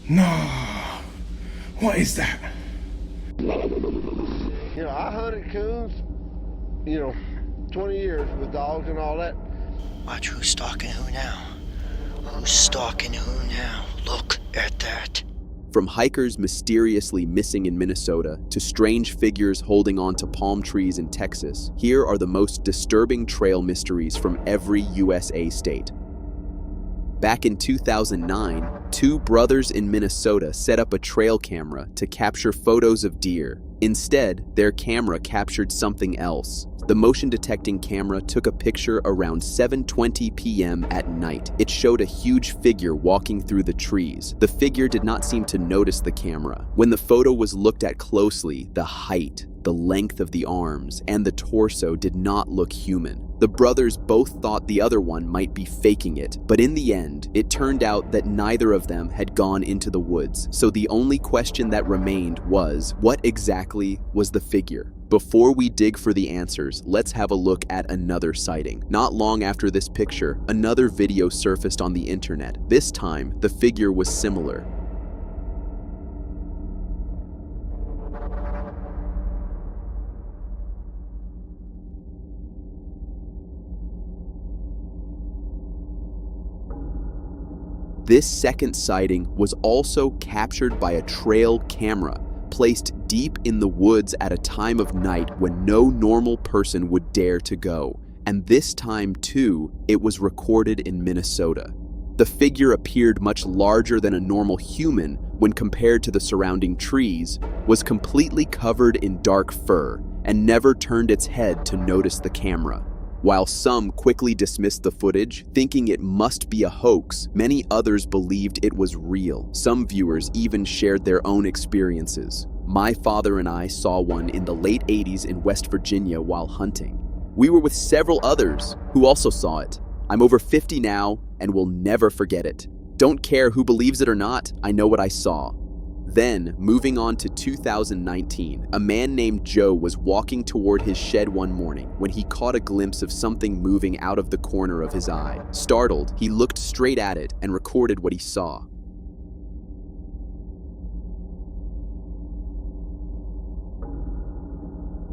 No. What is that? I hunted coons, 20 years with dogs and all that. Watch who's stalking who now. Who's stalking who now? Look at that. From hikers mysteriously missing in Minnesota to strange figures holding on to palm trees in Texas, here are the most disturbing trail mysteries from every USA state. Back in 2009, two brothers in Minnesota set up a trail camera to capture photos of deer. Instead, their camera captured something else. The motion-detecting camera took a picture around 7:20 p.m. at night. It showed a huge figure walking through the trees. The figure did not seem to notice the camera. When the photo was looked at closely, the height, the length of the arms, and the torso did not look human. The brothers both thought the other one might be faking it, but in the end, it turned out that neither of them had gone into the woods. So the only question that remained was, what exactly was the figure? Before we dig for the answers, let's have a look at another sighting. Not long after this picture, another video surfaced on the internet. This time, the figure was similar. This second sighting was also captured by a trail camera, placed deep in the woods at a time of night when no normal person would dare to go. And this time, too, it was recorded in Minnesota. The figure appeared much larger than a normal human when compared to the surrounding trees, was completely covered in dark fur, and never turned its head to notice the camera. While some quickly dismissed the footage, thinking it must be a hoax, many others believed it was real. Some viewers even shared their own experiences. My father and I saw one in the late 80s in West Virginia while hunting. We were with several others who also saw it. I'm over 50 now and will never forget it. Don't care who believes it or not, I know what I saw. Then, moving on to 2019, a man named Joe was walking toward his shed one morning when he caught a glimpse of something moving out of the corner of his eye. Startled, he looked straight at it and recorded what he saw.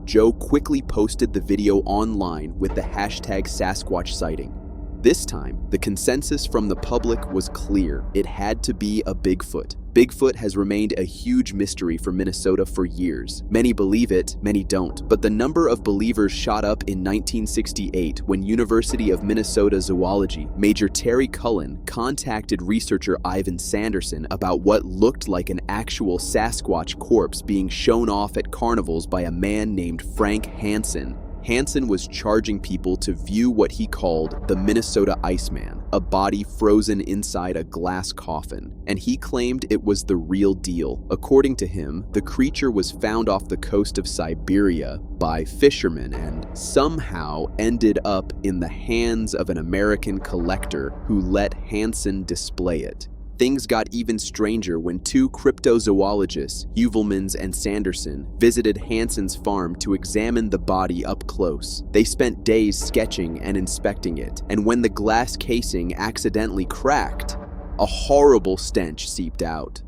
Joe quickly posted the video online with the hashtag Sasquatch sighting. This time, the consensus from the public was clear. It had to be a Bigfoot. Bigfoot has remained a huge mystery for Minnesota for years. Many believe it, many don't. But the number of believers shot up in 1968 when University of Minnesota Zoology Major Terry Cullen contacted researcher Ivan Sanderson about what looked like an actual Sasquatch corpse being shown off at carnivals by a man named Frank Hansen. Hansen was charging people to view what he called the Minnesota Iceman, a body frozen inside a glass coffin, and he claimed it was the real deal. According to him, the creature was found off the coast of Siberia by fishermen and somehow ended up in the hands of an American collector who let Hansen display it. Things got even stranger when two cryptozoologists, Heuvelmans and Sanderson, visited Hansen's farm to examine the body up close. They spent days sketching and inspecting it, and when the glass casing accidentally cracked, a horrible stench seeped out.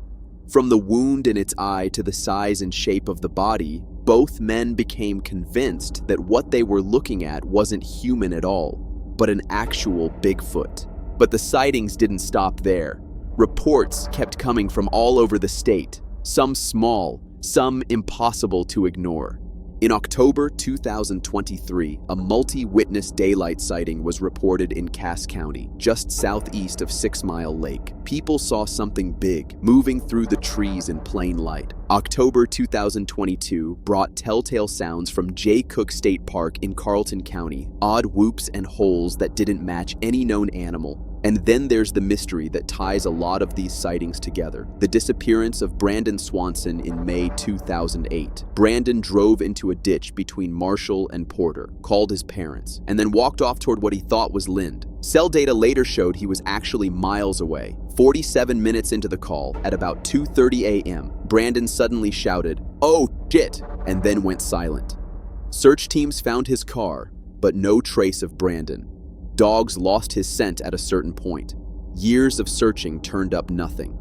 From the wound in its eye to the size and shape of the body, both men became convinced that what they were looking at wasn't human at all, but an actual Bigfoot. But the sightings didn't stop there. Reports kept coming from all over the state, some small, some impossible to ignore. In October 2023, a multi-witness daylight sighting was reported in Cass County, just southeast of 6 Mile Lake. People saw something big moving through the trees in plain light. October 2022 brought telltale sounds from Jay Cook State Park in Carlton County, odd whoops and holes that didn't match any known animal. And then there's the mystery that ties a lot of these sightings together. The disappearance of Brandon Swanson in May 2008. Brandon drove into a ditch between Marshall and Porter, called his parents, and then walked off toward what he thought was Lind. Cell data later showed he was actually miles away. 47 minutes into the call, at about 2:30 a.m., Brandon suddenly shouted, "Oh, shit," and then went silent. Search teams found his car, but no trace of Brandon. Dogs lost his scent at a certain point. Years of searching turned up nothing.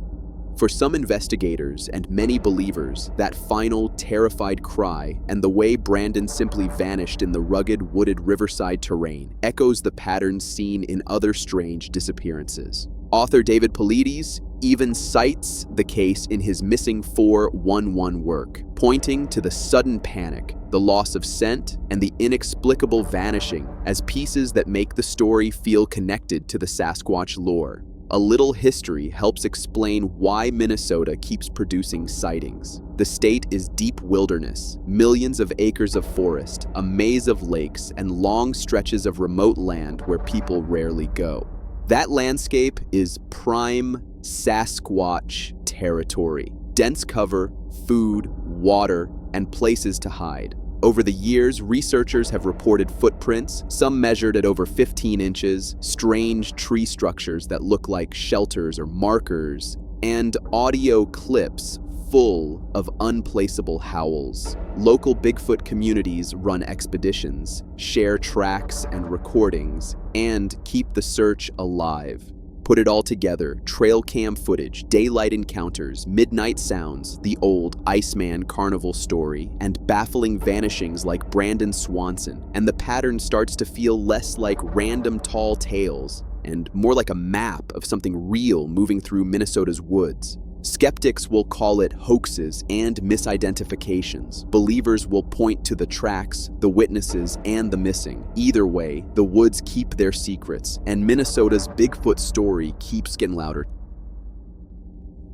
For some investigators and many believers, that final, terrified cry and the way Brandon simply vanished in the rugged, wooded riverside terrain echoes the patterns seen in other strange disappearances. Author David Paulides even cites the case in his Missing 411 work, pointing to the sudden panic, the loss of scent, and the inexplicable vanishing as pieces that make the story feel connected to the Sasquatch lore. A little history helps explain why Minnesota keeps producing sightings. The state is deep wilderness, millions of acres of forest, a maze of lakes, and long stretches of remote land where people rarely go. That landscape is prime Sasquatch territory. Dense cover, food, water, and places to hide. Over the years, researchers have reported footprints, some measured at over 15 inches, strange tree structures that look like shelters or markers, and audio clips full of unplaceable howls. Local Bigfoot communities run expeditions, share tracks and recordings, and keep the search alive. Put it all together, trail cam footage, daylight encounters, midnight sounds, the old Iceman carnival story, and baffling vanishings like Brandon Swanson, and the pattern starts to feel less like random tall tales and more like a map of something real moving through Minnesota's woods. Skeptics will call it hoaxes and misidentifications. Believers will point to the tracks, the witnesses, and the missing. Either way, the woods keep their secrets, and Minnesota's Bigfoot story keeps getting louder.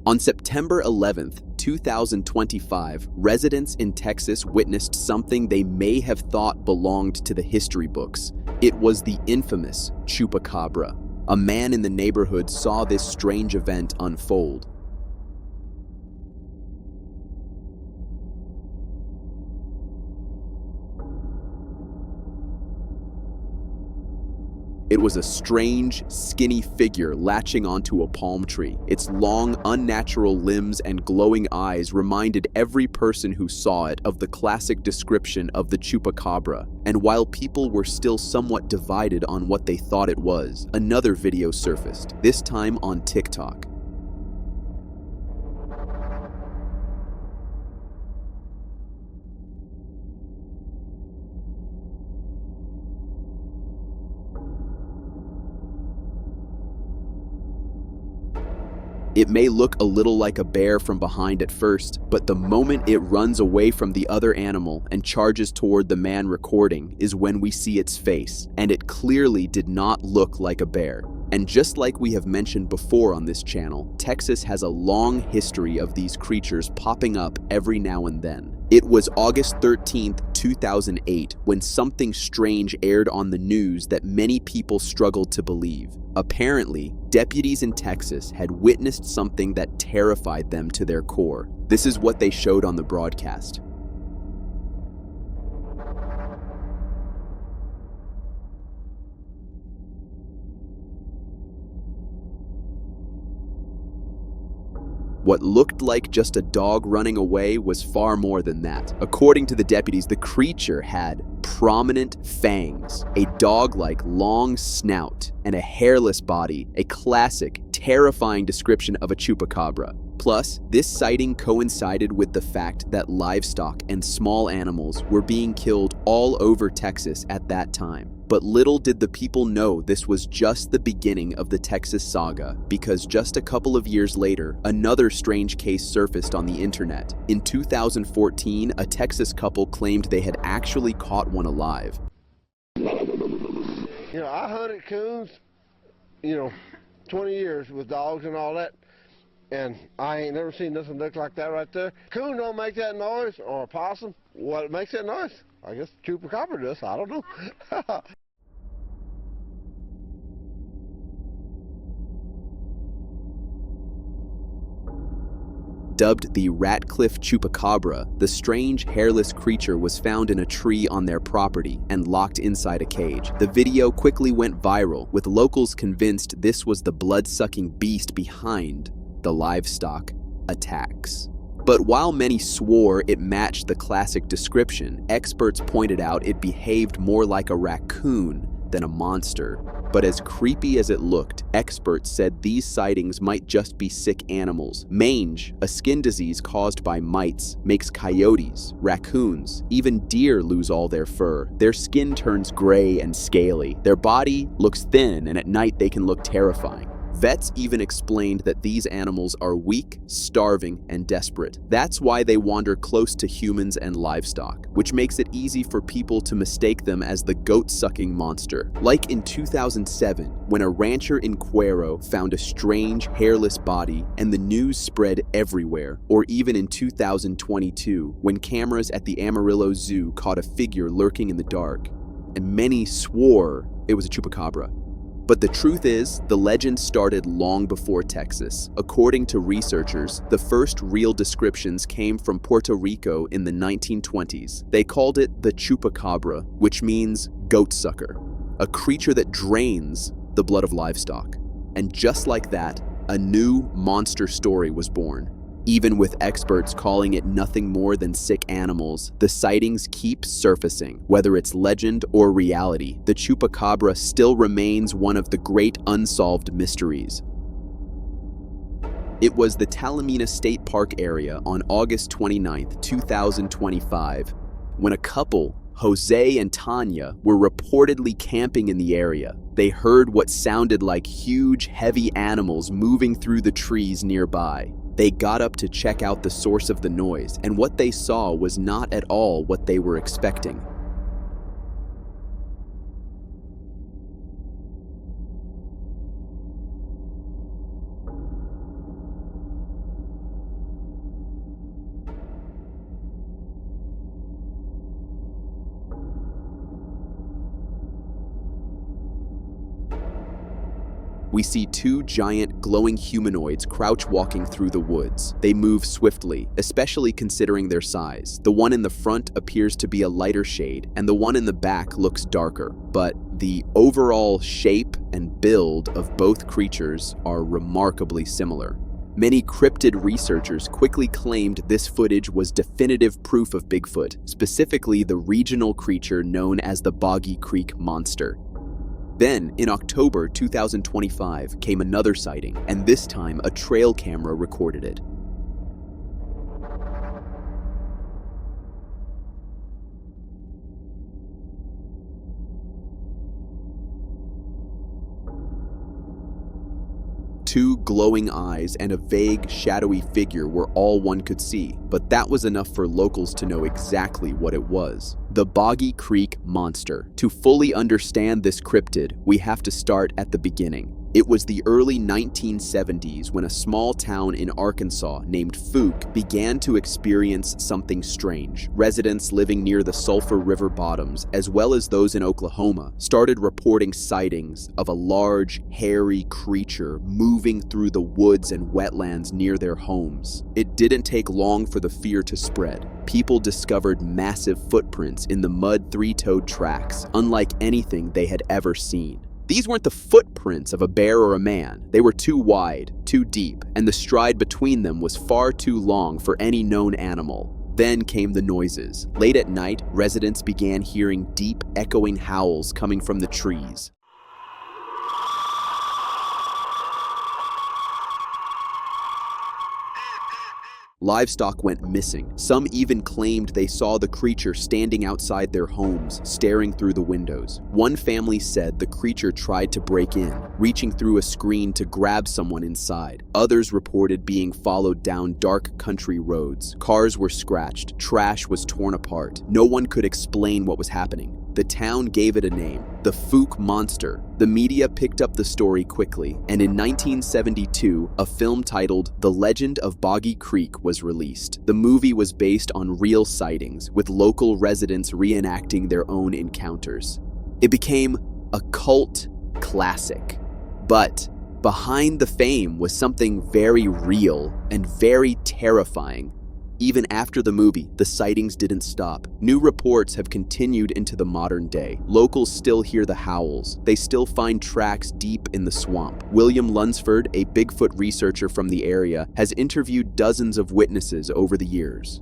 On September 11th, 2025, residents in Texas witnessed something they may have thought belonged to the history books. It was the infamous Chupacabra. A man in the neighborhood saw this strange event unfold. It was a strange, skinny figure latching onto a palm tree. Its long, unnatural limbs and glowing eyes reminded every person who saw it of the classic description of the Chupacabra. And while people were still somewhat divided on what they thought it was, another video surfaced, this time on TikTok. It may look a little like a bear from behind at first, but the moment it runs away from the other animal and charges toward the man recording is when we see its face, and it clearly did not look like a bear. And just like we have mentioned before on this channel, Texas has a long history of these creatures popping up every now and then. It was August 13th, 2008, when something strange aired on the news that many people struggled to believe. Apparently, deputies in Texas had witnessed something that terrified them to their core. This is what they showed on the broadcast. What looked like just a dog running away was far more than that. According to the deputies, the creature had prominent fangs, a dog-like long snout, and a hairless body, a classic, terrifying description of a chupacabra. Plus, this sighting coincided with the fact that livestock and small animals were being killed all over Texas at that time. But little did the people know this was just the beginning of the Texas saga, because just a couple of years later, another strange case surfaced on the internet. In 2014, a Texas couple claimed they had actually caught one alive. I hunted coons, 20 years with dogs and all that, and I ain't never seen nothing look like that right there. Coon don't make that noise, or a possum. What makes that noise? I guess chupacabra does. I don't know. Dubbed the Ratcliffe Chupacabra, the strange hairless creature was found in a tree on their property and locked inside a cage. The video quickly went viral, with locals convinced this was the blood-sucking beast behind the livestock attacks. But while many swore it matched the classic description, experts pointed out it behaved more like a raccoon than a monster. But as creepy as it looked, experts said these sightings might just be sick animals. Mange, a skin disease caused by mites, makes coyotes, raccoons, even deer lose all their fur. Their skin turns gray and scaly. Their body looks thin, and at night they can look terrifying. Vets even explained that these animals are weak, starving, and desperate. That's why they wander close to humans and livestock, which makes it easy for people to mistake them as the goat-sucking monster. Like in 2007, when a rancher in Cuero found a strange, hairless body and the news spread everywhere, or even in 2022, when cameras at the Amarillo Zoo caught a figure lurking in the dark, and many swore it was a chupacabra. But the truth is, the legend started long before Texas. According to researchers, the first real descriptions came from Puerto Rico in the 1920s. They called it the chupacabra, which means goat sucker, a creature that drains the blood of livestock. And just like that, a new monster story was born. Even with experts calling it nothing more than sick animals, the sightings keep surfacing. Whether it's legend or reality, the chupacabra still remains one of the great unsolved mysteries. It was the Talamina State Park area on August 29, 2025, when a couple, Jose and Tanya, were reportedly camping in the area. They heard what sounded like huge, heavy animals moving through the trees nearby. They got up to check out the source of the noise, and what they saw was not at all what they were expecting. We see two giant, glowing humanoids crouch walking through the woods. They move swiftly, especially considering their size. The one in the front appears to be a lighter shade, and the one in the back looks darker. But the overall shape and build of both creatures are remarkably similar. Many cryptid researchers quickly claimed this footage was definitive proof of Bigfoot, specifically the regional creature known as the Boggy Creek Monster. Then, in October 2025, came another sighting, and this time a trail camera recorded it. Two glowing eyes and a vague, shadowy figure were all one could see, but that was enough for locals to know exactly what it was. The Boggy Creek Monster. To fully understand this cryptid, we have to start at the beginning. It was the early 1970s when a small town in Arkansas named Fouke began to experience something strange. Residents living near the Sulphur River bottoms, as well as those in Oklahoma, started reporting sightings of a large, hairy creature moving through the woods and wetlands near their homes. It didn't take long for the fear to spread. People discovered massive footprints in the mud three-toed tracks, unlike anything they had ever seen. These weren't the footprints of a bear or a man. They were too wide, too deep, and the stride between them was far too long for any known animal. Then came the noises. Late at night, residents began hearing deep, echoing howls coming from the trees. Livestock went missing. Some even claimed they saw the creature standing outside their homes, staring through the windows. One family said the creature tried to break in, reaching through a screen to grab someone inside. Others reported being followed down dark country roads. Cars were scratched, trash was torn apart. No one could explain what was happening. The town gave it a name, the Fouke Monster. The media picked up the story quickly, and in 1972, a film titled The Legend of Boggy Creek was released. The movie was based on real sightings, with local residents reenacting their own encounters. It became a cult classic. But behind the fame was something very real and very terrifying. Even after the movie, the sightings didn't stop. New reports have continued into the modern day. Locals still hear the howls. They still find tracks deep in the swamp. William Lunsford, a Bigfoot researcher from the area, has interviewed dozens of witnesses over the years.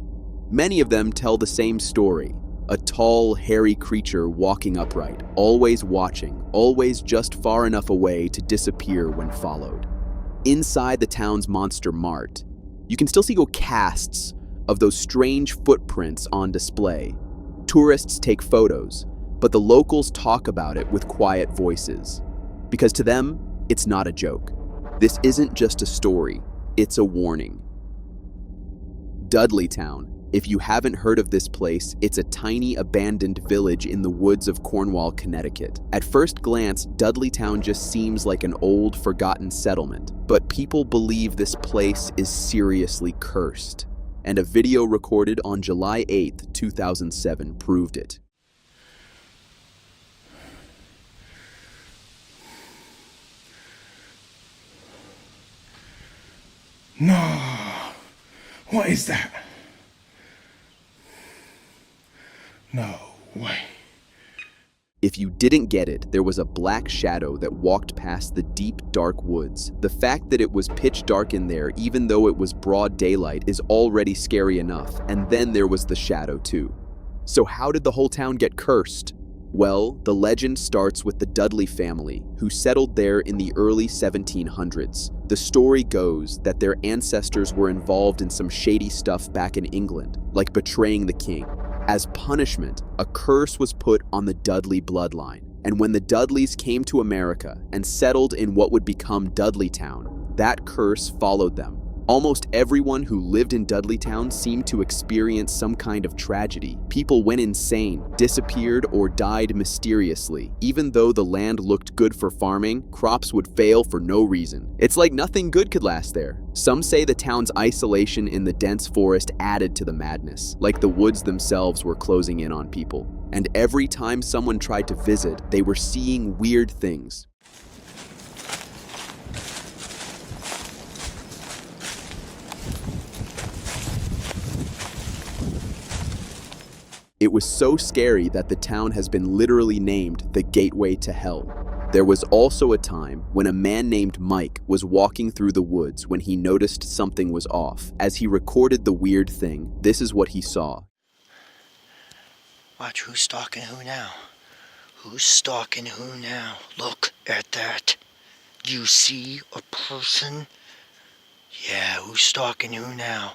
Many of them tell the same story. A tall, hairy creature walking upright, always watching, always just far enough away to disappear when followed. Inside the town's Monster Mart, you can still see casts of those strange footprints on display. Tourists take photos, but the locals talk about it with quiet voices. Because to them, it's not a joke. This isn't just a story, it's a warning. Dudleytown. If you haven't heard of this place, it's a tiny abandoned village in the woods of Cornwall, Connecticut. At first glance, Dudleytown just seems like an old, forgotten settlement. But people believe this place is seriously cursed. And a video recorded on July 8th, 2007 proved it. No. What is that? No way. If you didn't get it, there was a black shadow that walked past the deep, dark woods. The fact that it was pitch dark in there, even though it was broad daylight, is already scary enough. And then there was the shadow too. So how did the whole town get cursed? Well, the legend starts with the Dudley family, who settled there in the early 1700s. The story goes that their ancestors were involved in some shady stuff back in England, like betraying the king. As punishment, a curse was put on the Dudley bloodline. And when the Dudleys came to America and settled in what would become Dudleytown, that curse followed them. Almost everyone who lived in Dudleytown seemed to experience some kind of tragedy. People went insane, disappeared, or died mysteriously. Even though the land looked good for farming, crops would fail for no reason. It's like nothing good could last there. Some say the town's isolation in the dense forest added to the madness, like the woods themselves were closing in on people. And every time someone tried to visit, they were seeing weird things. It was so scary that the town has been literally named the Gateway to Hell. There was also a time when a man named Mike was walking through the woods when he noticed something was off. As he recorded the weird thing, this is what he saw. Watch who's stalking who now. Who's stalking who now? Look at that. Do you see a person? Yeah, who's stalking who now?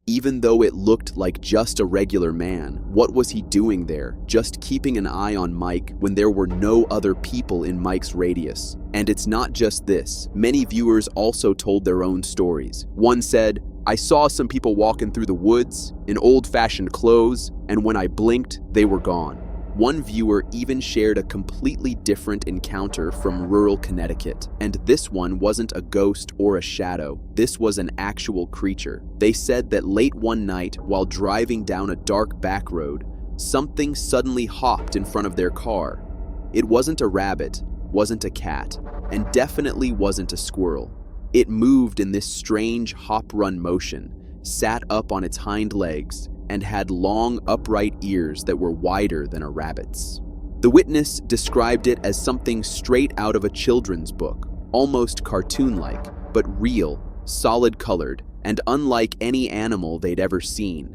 Even though it looked like just a regular man, what was he doing there, just keeping an eye on Mike when there were no other people in Mike's radius? And it's not just this. Many viewers also told their own stories. One said, "I saw some people walking through the woods in old-fashioned clothes, and when I blinked, they were gone." One viewer even shared a completely different encounter from rural Connecticut. And this one wasn't a ghost or a shadow. This was an actual creature. They said that late one night, while driving down a dark back road, something suddenly hopped in front of their car. It wasn't a rabbit, wasn't a cat, and definitely wasn't a squirrel. It moved in this strange hop-run motion, sat up on its hind legs, and had long, upright ears that were wider than a rabbit's. The witness described it as something straight out of a children's book, almost cartoon-like, but real, solid-colored, and unlike any animal they'd ever seen.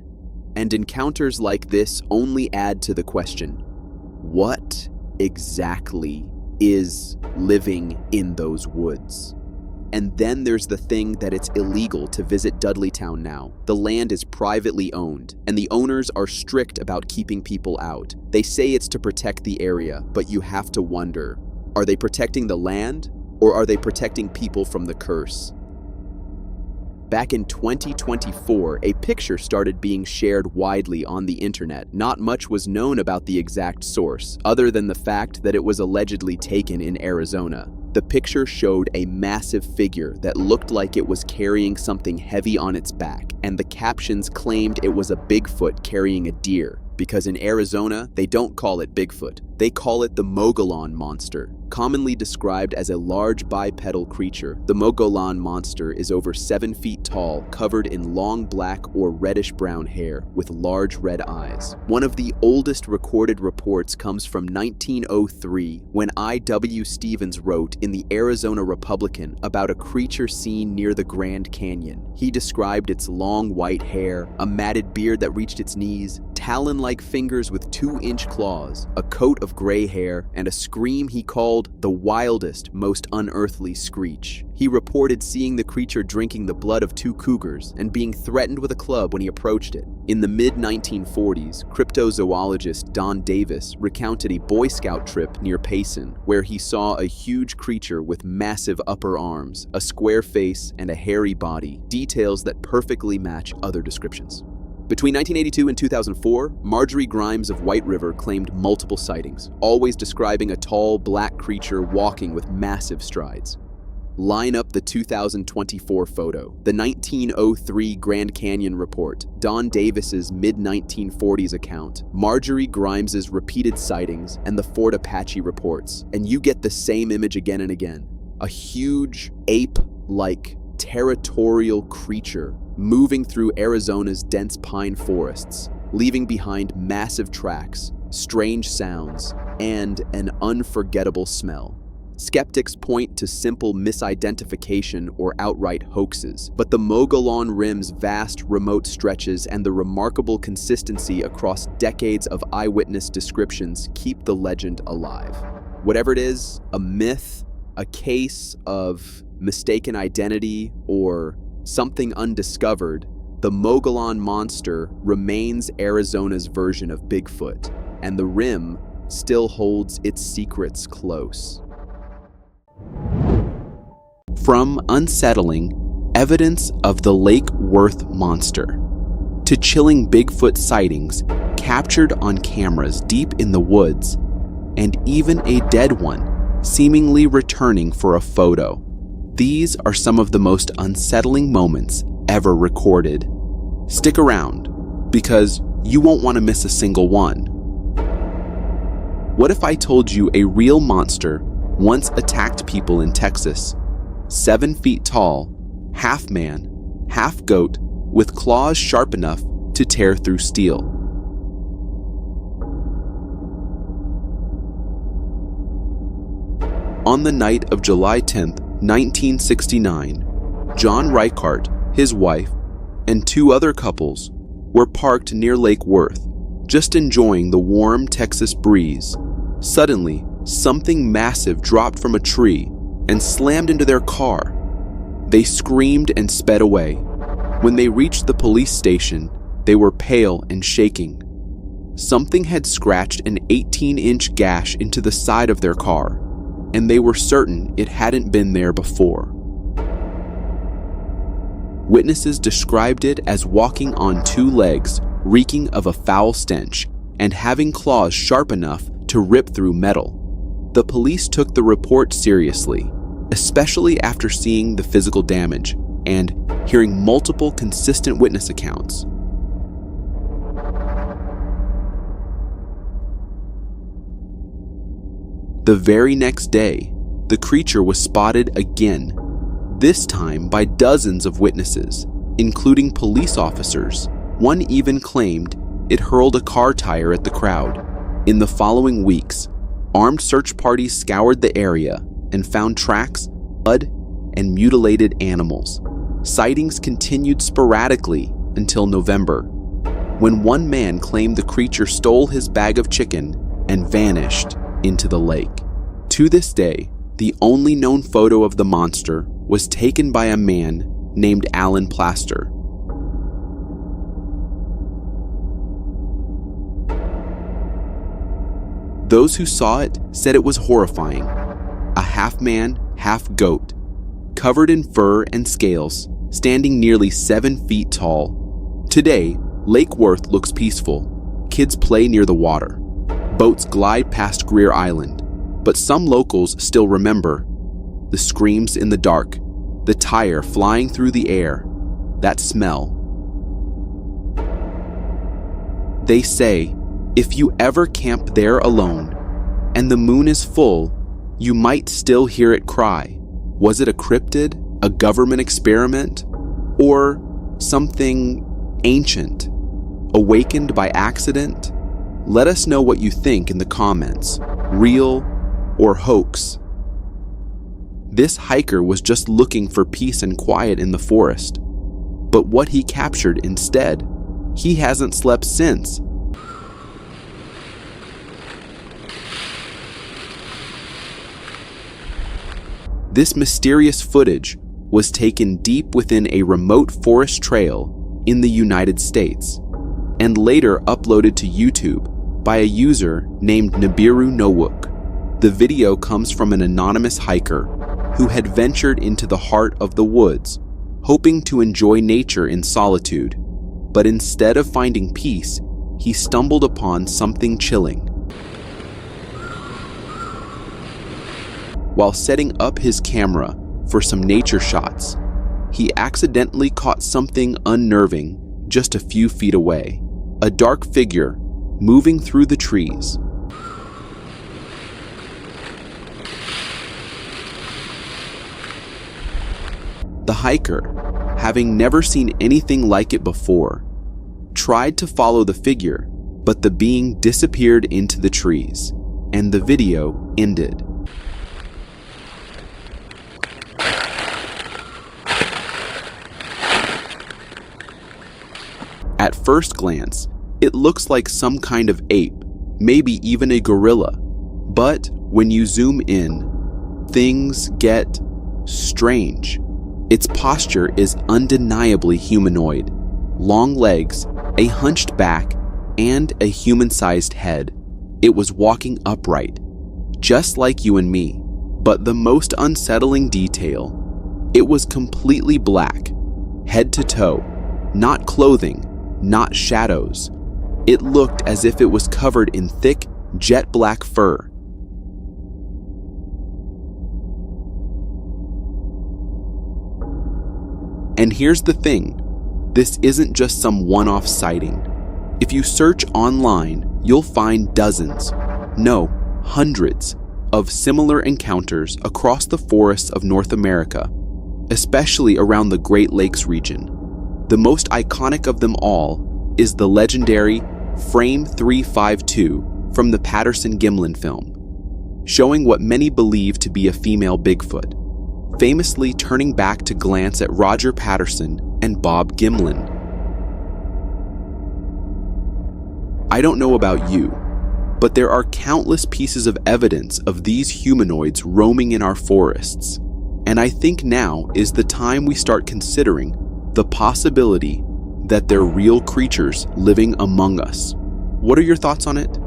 And encounters like this only add to the question, what exactly is living in those woods? And then there's the thing that it's illegal to visit Dudleytown now. The land is privately owned, and the owners are strict about keeping people out. They say it's to protect the area, but you have to wonder, are they protecting the land, or are they protecting people from the curse? Back in 2024, a picture started being shared widely on the internet. Not much was known about the exact source, other than the fact that it was allegedly taken in Arizona. The picture showed a massive figure that looked like it was carrying something heavy on its back, and the captions claimed it was a Bigfoot carrying a deer, because in Arizona, they don't call it Bigfoot. They call it the Mogollon monster. Commonly described as a large bipedal creature, the Mogollon monster is over 7 feet tall, covered in long black or reddish-brown hair, with large red eyes. One of the oldest recorded reports comes from 1903, when I.W. Stevens wrote in the Arizona Republican about a creature seen near the Grand Canyon. He described its long white hair, a matted beard that reached its knees, talon-like fingers with 2-inch claws, a coat of gray hair, and a scream he called the wildest, most unearthly screech. He reported seeing the creature drinking the blood of 2 cougars and being threatened with a club when he approached it. In the mid-1940s, cryptozoologist Don Davis recounted a Boy Scout trip near Payson, where he saw a huge creature with massive upper arms, a square face, and a hairy body, details that perfectly match other descriptions. Between 1982 and 2004, Marjorie Grimes of White River claimed multiple sightings, always describing a tall, black creature walking with massive strides. Line up the 2024 photo, the 1903 Grand Canyon report, Don Davis's mid-1940s account, Marjorie Grimes's repeated sightings, and the Fort Apache reports, and you get the same image again and again. A huge, ape-like, territorial creature moving through Arizona's dense pine forests, leaving behind massive tracks, strange sounds, and an unforgettable smell. Skeptics point to simple misidentification or outright hoaxes, but the Mogollon Rim's vast remote stretches and the remarkable consistency across decades of eyewitness descriptions keep the legend alive. Whatever it is, a myth, a case of mistaken identity, or something undiscovered, the Mogollon Monster remains Arizona's version of Bigfoot, and the Rim still holds its secrets close. From unsettling evidence of the Lake Worth monster to chilling Bigfoot sightings captured on cameras deep in the woods, and even a dead one seemingly returning for a photo. These are some of the most unsettling moments ever recorded. Stick around, because you won't want to miss a single one. What if I told you a real monster once attacked people in Texas? 7 feet tall, half man, half goat, with claws sharp enough to tear through steel. On the night of July 10th, 1969, John Reichart, his wife, and 2 other couples were parked near Lake Worth, just enjoying the warm Texas breeze. Suddenly, something massive dropped from a tree and slammed into their car. They screamed and sped away. When they reached the police station, they were pale and shaking. Something had scratched an 18-inch gash into the side of their car, and they were certain it hadn't been there before. Witnesses described it as walking on 2 legs, reeking of a foul stench, and having claws sharp enough to rip through metal. The police took the report seriously, especially after seeing the physical damage and hearing multiple consistent witness accounts. The very next day, the creature was spotted again, this time by dozens of witnesses, including police officers. One even claimed it hurled a car tire at the crowd. In the following weeks, armed search parties scoured the area and found tracks, blood, and mutilated animals. Sightings continued sporadically until November, when one man claimed the creature stole his bag of chicken and vanished into the lake. To this day, the only known photo of the monster was taken by a man named Alan Plaster. Those who saw it said it was horrifying. A half man, half goat, covered in fur and scales, standing nearly 7 feet tall. Today, Lake Worth looks peaceful. Kids play near the water. Boats glide past Greer Island. But some locals still remember the screams in the dark, the tire flying through the air, that smell. They say, if you ever camp there alone and the moon is full, you might still hear it cry. Was it a cryptid, a government experiment, or something ancient, awakened by accident? Let us know what you think in the comments, real or hoax. This hiker was just looking for peace and quiet in the forest. But what he captured instead, he hasn't slept since. This mysterious footage was taken deep within a remote forest trail in the United States and later uploaded to YouTube by a user named Nibiru Nowuk. The video comes from an anonymous hiker who had ventured into the heart of the woods, hoping to enjoy nature in solitude, but instead of finding peace, he stumbled upon something chilling. While setting up his camera for some nature shots, he accidentally caught something unnerving just a few feet away. A dark figure moving through the trees. The hiker, having never seen anything like it before, tried to follow the figure, but the being disappeared into the trees, and the video ended. At first glance, it looks like some kind of ape, maybe even a gorilla. But when you zoom in, things get strange. Its posture is undeniably humanoid. Long legs, a hunched back, and a human-sized head. It was walking upright, just like you and me. But the most unsettling detail, it was completely black, head to toe, not clothing, not shadows. It looked as if it was covered in thick, jet black fur. And here's the thing, this isn't just some one-off sighting. If you search online, you'll find dozens, no, hundreds, of similar encounters across the forests of North America, especially around the Great Lakes region. The most iconic of them all is the legendary Frame 352 from the Patterson-Gimlin film, showing what many believe to be a female Bigfoot, famously turning back to glance at Roger Patterson and Bob Gimlin. I don't know about you, but there are countless pieces of evidence of these humanoids roaming in our forests, and I think now is the time we start considering the possibility that they're real creatures living among us. What are your thoughts on it?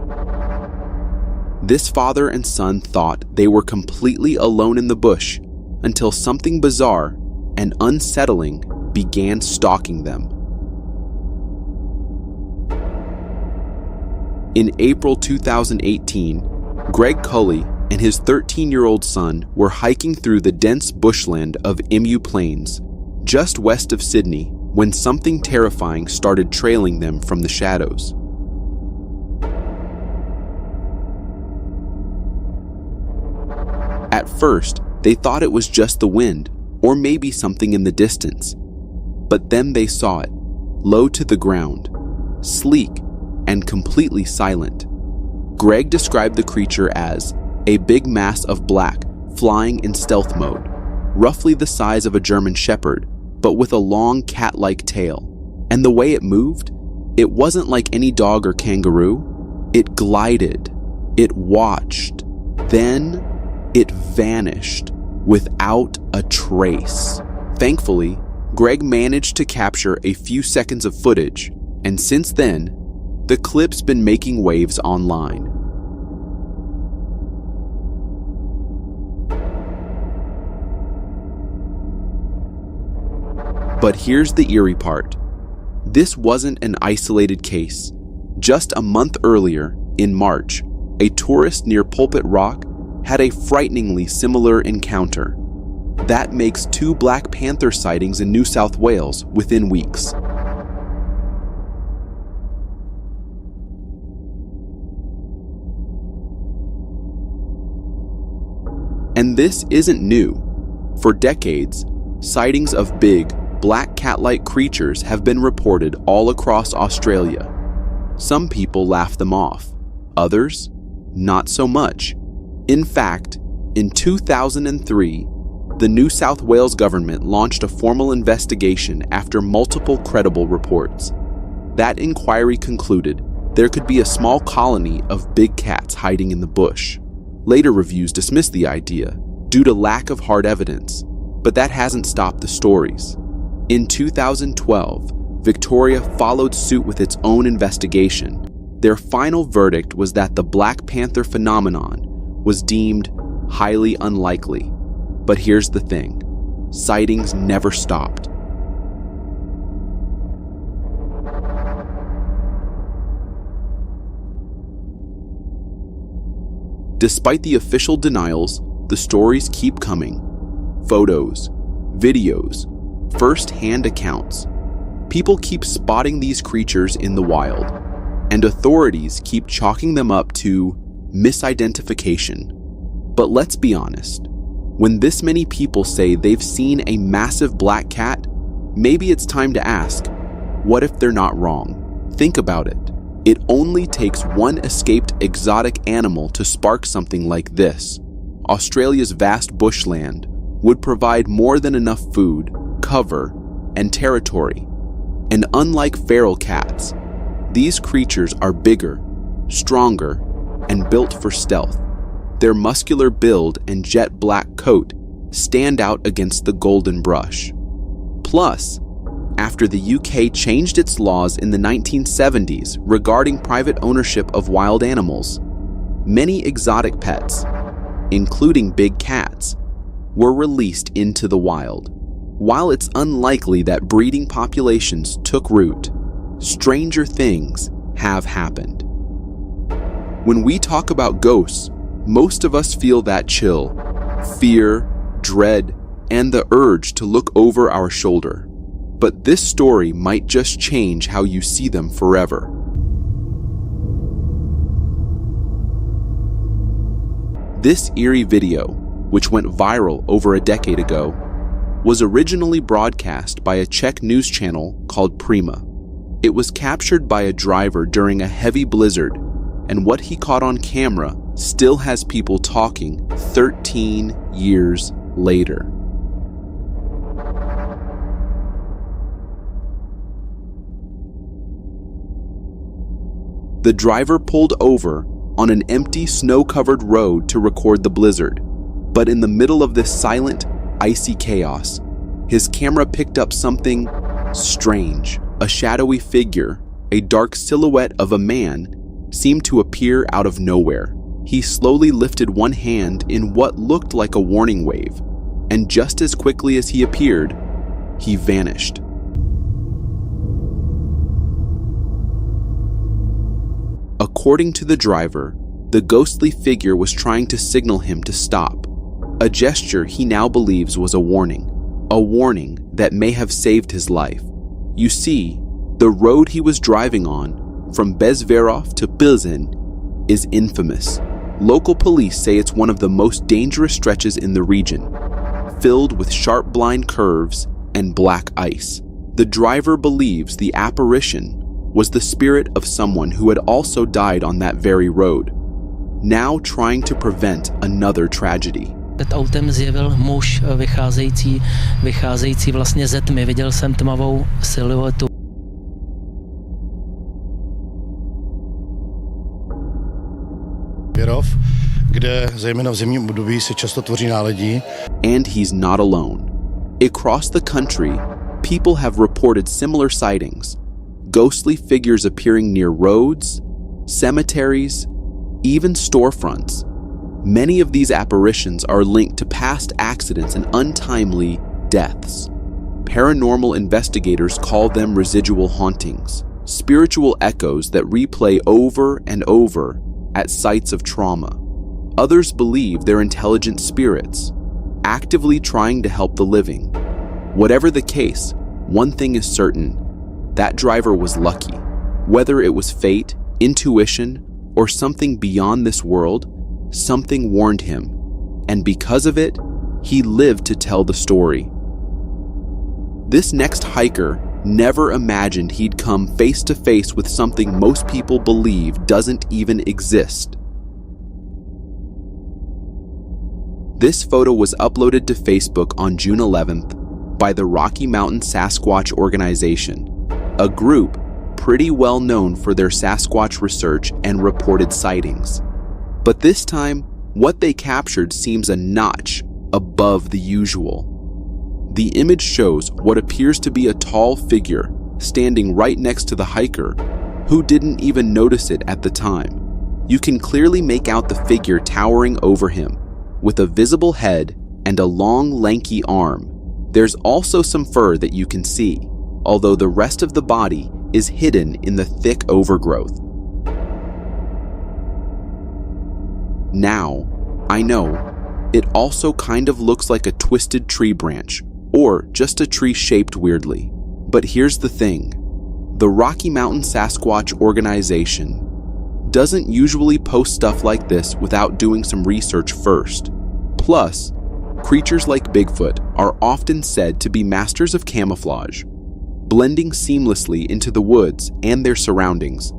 This father and son thought they were completely alone in the bush until something bizarre and unsettling began stalking them. In April 2018, Greg Cully and his 13-year-old son were hiking through the dense bushland of Emu Plains, just west of Sydney, when something terrifying started trailing them from the shadows. At first, they thought it was just the wind, or maybe something in the distance. But then they saw it, low to the ground, sleek, and completely silent. Greg described the creature as a big mass of black flying in stealth mode, roughly the size of a German Shepherd, but with a long cat-like tail. And the way it moved, it wasn't like any dog or kangaroo. It glided, it watched, then it vanished without a trace. Thankfully, Greg managed to capture a few seconds of footage, and since then, the clip's been making waves online. But here's the eerie part. This wasn't an isolated case. Just a month earlier, in March, a tourist near Pulpit Rock had a frighteningly similar encounter. That makes 2 Black Panther sightings in New South Wales within weeks. And this isn't new. For decades, sightings of big, black cat-like creatures have been reported all across Australia. Some people laugh them off, others, not so much. In fact, in 2003, the New South Wales government launched a formal investigation after multiple credible reports. That inquiry concluded there could be a small colony of big cats hiding in the bush. Later reviews dismissed the idea, due to lack of hard evidence, but that hasn't stopped the stories. In 2012, Victoria followed suit with its own investigation. Their final verdict was that the Black Panther phenomenon was deemed highly unlikely. But here's the thing, sightings never stopped. Despite the official denials, the stories keep coming. Photos, videos, first-hand accounts. People keep spotting these creatures in the wild, and authorities keep chalking them up to misidentification. But let's be honest, when this many people say they've seen a massive black cat, maybe it's time to ask, what if they're not wrong? Think about it. It only takes one escaped exotic animal to spark something like this. Australia's vast bushland would provide more than enough food, cover, and territory. And unlike feral cats, these creatures are bigger, stronger, and built for stealth. Their muscular build and jet black coat stand out against the golden brush. Plus, after the UK changed its laws in the 1970s regarding private ownership of wild animals, many exotic pets, including big cats, were released into the wild. While it's unlikely that breeding populations took root, stranger things have happened. When we talk about ghosts, most of us feel that chill, fear, dread, and the urge to look over our shoulder. But this story might just change how you see them forever. This eerie video, which went viral over a decade ago, was originally broadcast by a Czech news channel called Prima. It was captured by a driver during a heavy blizzard, and what he caught on camera still has people talking 13 years later. The driver pulled over on an empty snow-covered road to record the blizzard, but in the middle of this silent, icy chaos, his camera picked up something strange. A shadowy figure, a dark silhouette of a man, seemed to appear out of nowhere. He slowly lifted one hand in what looked like a warning wave, and just as quickly as he appeared, he vanished. According to the driver, the ghostly figure was trying to signal him to stop, a gesture he now believes was a warning that may have saved his life. You see, the road he was driving on, from Bezverov to Pilsen, is infamous. Local police say it's one of the most dangerous stretches in the region, filled with sharp blind curves and black ice. The driver believes the apparition was the spirit of someone who had also died on that very road, now trying to prevent another tragedy. Před autem zjevil muž vycházející vlastně ze tmy. Viděl jsem tmavou siluetu. Věrov, kde zejména v zimním období se často tvoří náledí. And he's not alone. Across the country, people have reported similar sightings. Ghostly figures appearing near roads, cemeteries, even storefronts. Many of these apparitions are linked to past accidents and untimely deaths. Paranormal investigators call them residual hauntings, spiritual echoes that replay over and over at sites of trauma. Others believe they're intelligent spirits, actively trying to help the living. Whatever the case, one thing is certain, that driver was lucky. Whether it was fate, intuition, or something beyond this world, something warned him, and because of it, he lived to tell the story. This next hiker never imagined he'd come face to face with something most people believe doesn't even exist. This photo was uploaded to Facebook on June 11th by the Rocky Mountain Sasquatch Organization, a group pretty well known for their Sasquatch research and reported sightings. But this time, what they captured seems a notch above the usual. The image shows what appears to be a tall figure standing right next to the hiker, who didn't even notice it at the time. You can clearly make out the figure towering over him, with a visible head and a long, lanky arm. There's also some fur that you can see, although the rest of the body is hidden in the thick overgrowth. Now, I know, it also kind of looks like a twisted tree branch, or just a tree shaped weirdly. But here's the thing. The Rocky Mountain Sasquatch organization doesn't usually post stuff like this without doing some research first. Plus, creatures like Bigfoot are often said to be masters of camouflage, blending seamlessly into the woods and their surroundings.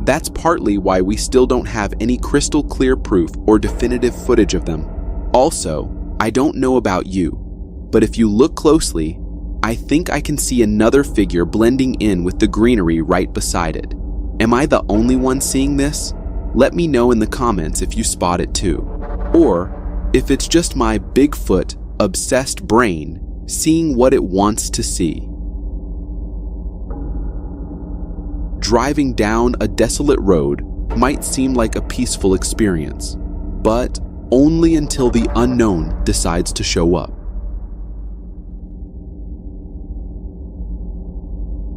That's partly why we still don't have any crystal clear proof or definitive footage of them. Also, I don't know about you, but if you look closely, I think I can see another figure blending in with the greenery right beside it. Am I the only one seeing this? Let me know in the comments if you spot it too. Or if it's just my Bigfoot obsessed brain seeing what it wants to see. Driving down a desolate road might seem like a peaceful experience, but only until the unknown decides to show up.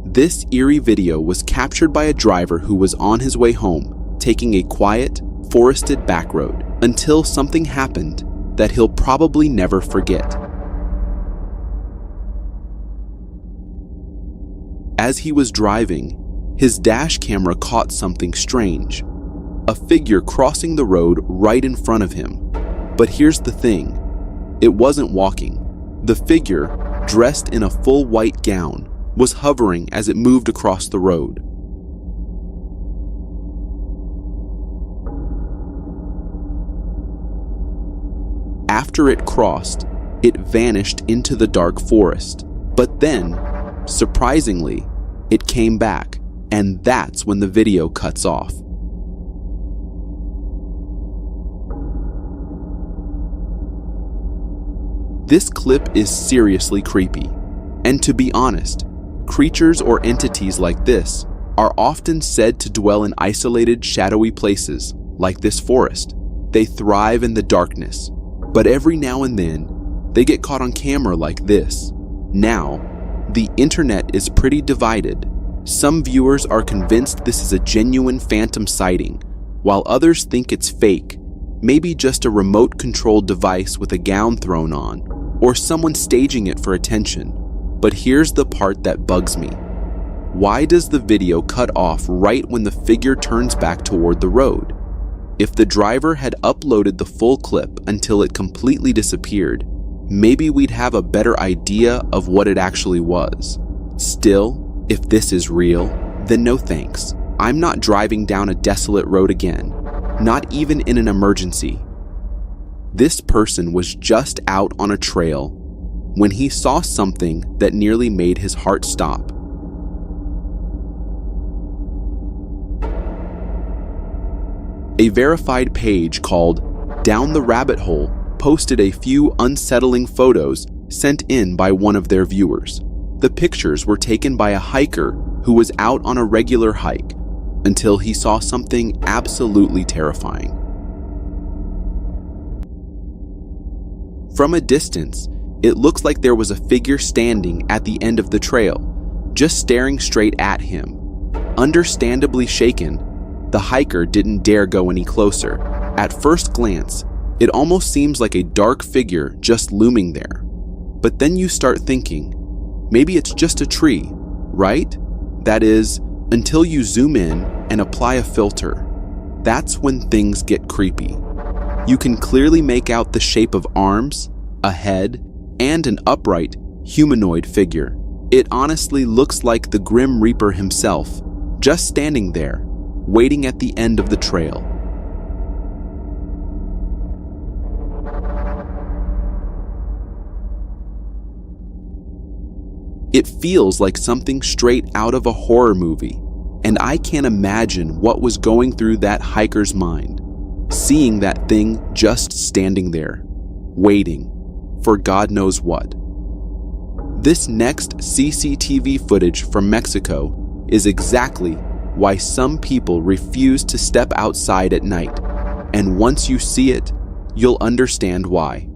This eerie video was captured by a driver who was on his way home, taking a quiet, forested back road, until something happened that he'll probably never forget. As he was driving, his dash camera caught something strange. A figure crossing the road right in front of him. But here's the thing, it wasn't walking. The figure, dressed in a full white gown, was hovering as it moved across the road. After it crossed, it vanished into the dark forest. But then, surprisingly, it came back, and that's when the video cuts off. This clip is seriously creepy, and to be honest, creatures or entities like this are often said to dwell in isolated, shadowy places, like this forest. They thrive in the darkness, but every now and then, they get caught on camera like this. Now, the internet is pretty divided. Some viewers are convinced this is a genuine phantom sighting, while others think it's fake, maybe just a remote-controlled device with a gown thrown on, or someone staging it for attention. But here's the part that bugs me. Why does the video cut off right when the figure turns back toward the road? If the driver had uploaded the full clip until it completely disappeared, maybe we'd have a better idea of what it actually was. Still, if this is real, then no thanks. I'm not driving down a desolate road again, not even in an emergency. This person was just out on a trail when he saw something that nearly made his heart stop. A verified page called Down the Rabbit Hole posted a few unsettling photos sent in by one of their viewers. The pictures were taken by a hiker who was out on a regular hike until he saw something absolutely terrifying. From a distance, it looks like there was a figure standing at the end of the trail, just staring straight at him. Understandably shaken, the hiker didn't dare go any closer. At first glance, it almost seems like a dark figure just looming there. But then you start thinking, maybe it's just a tree, right? That is, until you zoom in and apply a filter. That's when things get creepy. You can clearly make out the shape of arms, a head, and an upright, humanoid figure. It honestly looks like the Grim Reaper himself, just standing there, waiting at the end of the trail. It feels like something straight out of a horror movie, and I can't imagine what was going through that hiker's mind, seeing that thing just standing there, waiting, for God knows what. This next CCTV footage from Mexico is exactly why some people refuse to step outside at night, and once you see it, you'll understand why.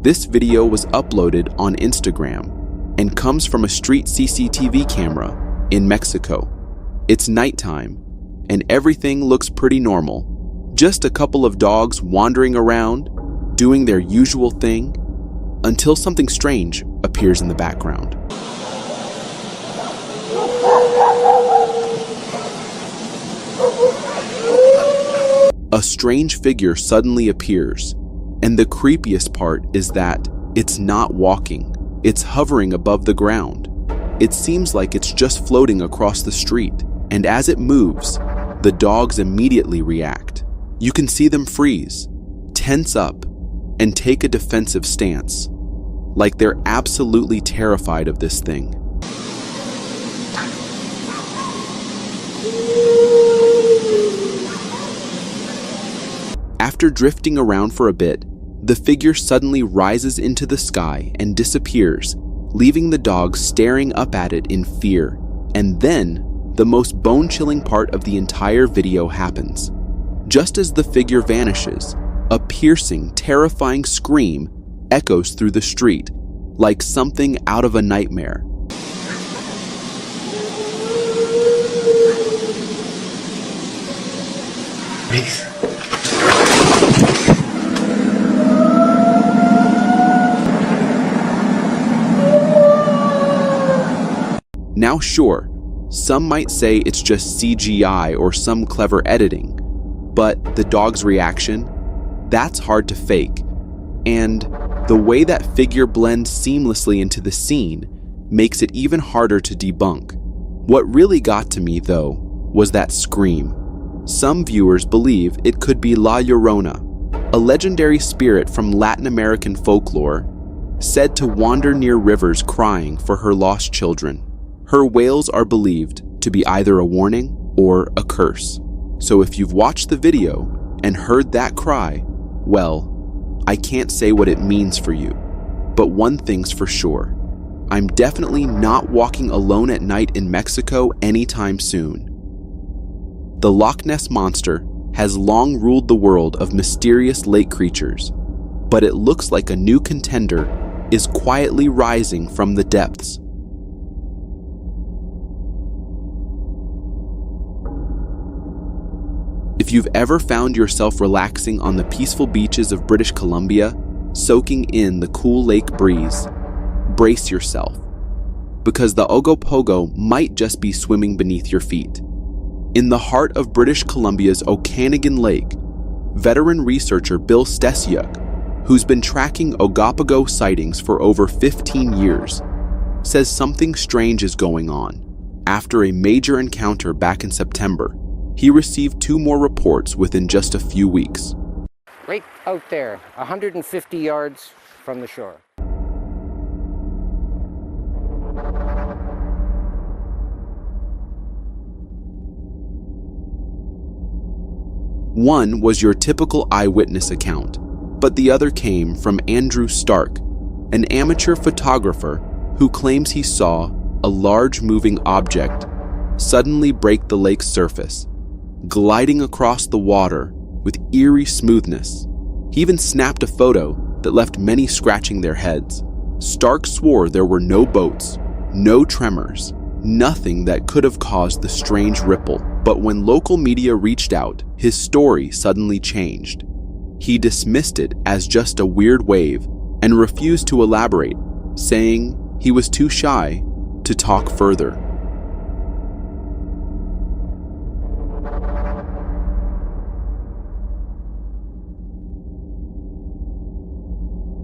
This video was uploaded on Instagram and comes from a street CCTV camera in Mexico. It's nighttime, and everything looks pretty normal. Just a couple of dogs wandering around, doing their usual thing, until something strange appears in the background. A strange figure suddenly appears, and the creepiest part is that it's not walking, it's hovering above the ground. It seems like it's just floating across the street, and as it moves, the dogs immediately react. You can see them freeze, tense up, and take a defensive stance, like they're absolutely terrified of this thing. After drifting around for a bit, the figure suddenly rises into the sky and disappears, leaving the dogs staring up at it in fear. And then, the most bone-chilling part of the entire video happens. Just as the figure vanishes, a piercing, terrifying scream echoes through the street, like something out of a nightmare. Please. Now sure, some might say it's just CGI or some clever editing, but the dog's reaction, that's hard to fake. And the way that figure blends seamlessly into the scene makes it even harder to debunk. What really got to me, though, was that scream. Some viewers believe it could be La Llorona, a legendary spirit from Latin American folklore, said to wander near rivers crying for her lost children. Her wails are believed to be either a warning or a curse. So if you've watched the video and heard that cry, well, I can't say what it means for you, but one thing's for sure. I'm definitely not walking alone at night in Mexico anytime soon. The Loch Ness Monster has long ruled the world of mysterious lake creatures, but it looks like a new contender is quietly rising from the depths. If you've ever found yourself relaxing on the peaceful beaches of British Columbia, soaking in the cool lake breeze, brace yourself, because the Ogopogo might just be swimming beneath your feet. In the heart of British Columbia's Okanagan Lake, veteran researcher Bill Stesiuk, who's been tracking Ogopogo sightings for over 15 years, says something strange is going on. After a major encounter back in September, he received 2 more reports within just a few weeks. Right out there, 150 yards from the shore. One was your typical eyewitness account, but the other came from Andrew Stark, an amateur photographer who claims he saw a large moving object suddenly break the lake's surface, gliding across the water with eerie smoothness. He even snapped a photo that left many scratching their heads. Stark swore there were no boats, no tremors, nothing that could have caused the strange ripple. But when local media reached out, his story suddenly changed. He dismissed it as just a weird wave and refused to elaborate, saying he was too shy to talk further.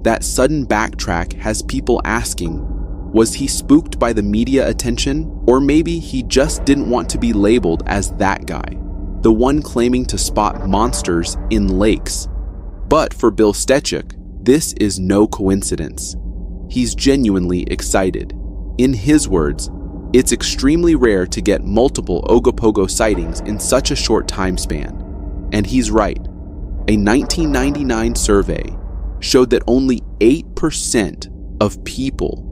That sudden backtrack has people asking, was he spooked by the media attention, or maybe he just didn't want to be labeled as that guy, the one claiming to spot monsters in lakes? But for Bill Stesiuk, this is no coincidence. He's genuinely excited. In his words, It's extremely rare to get multiple Ogopogo sightings in such a short time span. And he's right. A 1999 survey showed that only 8% of people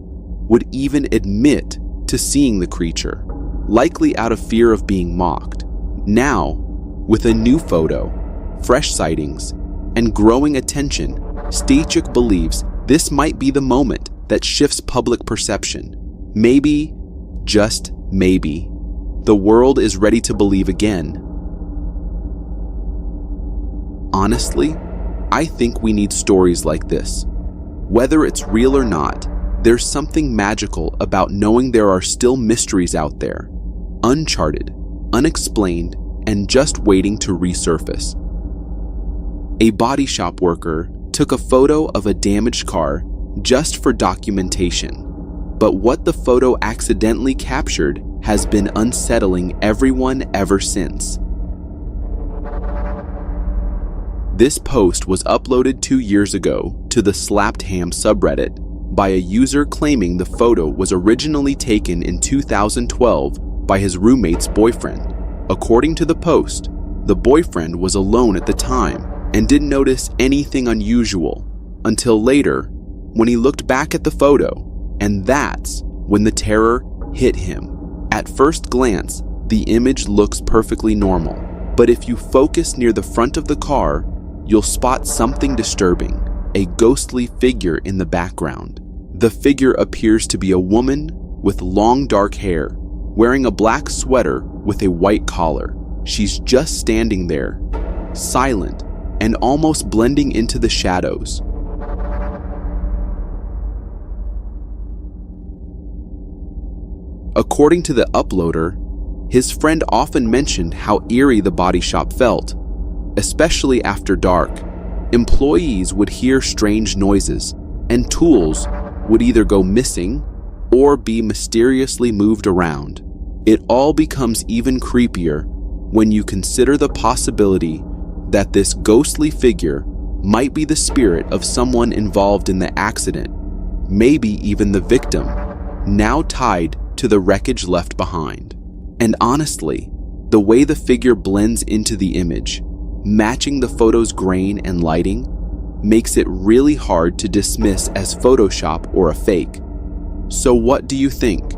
would even admit to seeing the creature, likely out of fear of being mocked. Now, with a new photo, fresh sightings, and growing attention, Stachuk believes this might be the moment that shifts public perception. Maybe, just maybe, the world is ready to believe again. Honestly, I think we need stories like this. Whether it's real or not, there's something magical about knowing there are still mysteries out there, uncharted, unexplained, and just waiting to resurface. A body shop worker took a photo of a damaged car just for documentation, but what the photo accidentally captured has been unsettling everyone ever since. This post was uploaded 2 years ago to the Slapped Ham subreddit by a user claiming the photo was originally taken in 2012 by his roommate's boyfriend. According to the post, the boyfriend was alone at the time and didn't notice anything unusual until later when he looked back at the photo, and that's when the terror hit him. At first glance, the image looks perfectly normal, but if you focus near the front of the car, you'll spot something disturbing, a ghostly figure in the background. The figure appears to be a woman with long dark hair, wearing a black sweater with a white collar. She's just standing there, silent and almost blending into the shadows. According to the uploader, his friend often mentioned how eerie the body shop felt, especially after dark. Employees would hear strange noises, and tools would either go missing or be mysteriously moved around. It all becomes even creepier when you consider the possibility that this ghostly figure might be the spirit of someone involved in the accident, maybe even the victim, now tied to the wreckage left behind. And honestly, the way the figure blends into the image, matching the photo's grain and lighting, makes it really hard to dismiss as Photoshop or a fake. So what do you think?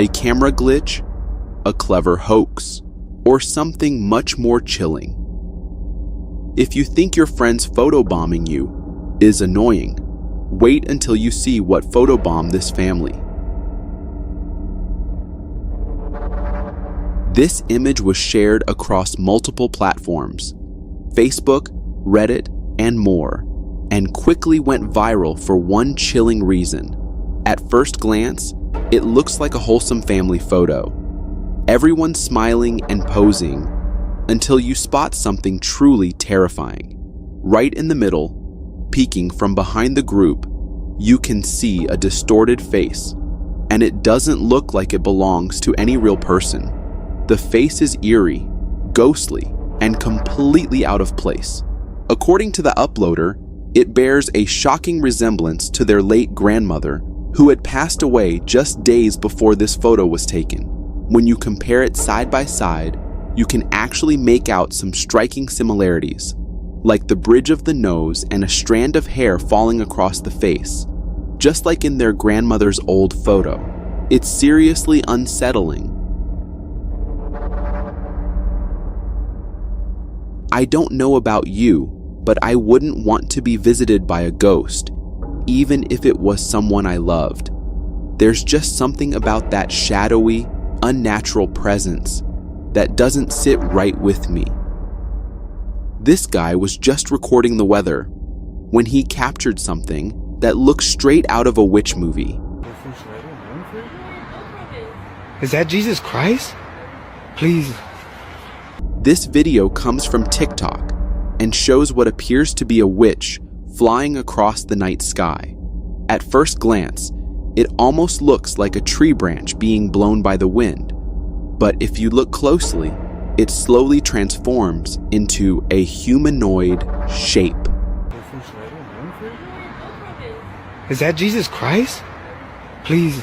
A camera glitch? A clever hoax? Or something much more chilling? If you think your friend's photobombing you is annoying, wait until you see what photobombed this family. This image was shared across multiple platforms, Facebook, Reddit, and more, and quickly went viral for one chilling reason. At first glance, it looks like a wholesome family photo. Everyone's smiling and posing until you spot something truly terrifying. Right in the middle, peeking from behind the group, you can see a distorted face, and it doesn't look like it belongs to any real person. The face is eerie, ghostly, and completely out of place. According to the uploader, it bears a shocking resemblance to their late grandmother, who had passed away just days before this photo was taken. When you compare it side by side, you can actually make out some striking similarities, like the bridge of the nose and a strand of hair falling across the face, just like in their grandmother's old photo. It's seriously unsettling. I don't know about you, but I wouldn't want to be visited by a ghost, even if it was someone I loved. There's just something about that shadowy, unnatural presence that doesn't sit right with me. This guy was just recording the weather when he captured something that looks straight out of a witch movie. Is that Jesus Christ? Please. This video comes from TikTok and shows what appears to be a witch flying across the night sky. At first glance, it almost looks like a tree branch being blown by the wind, but if you look closely, it slowly transforms into a humanoid shape. Is that Jesus Christ? Please.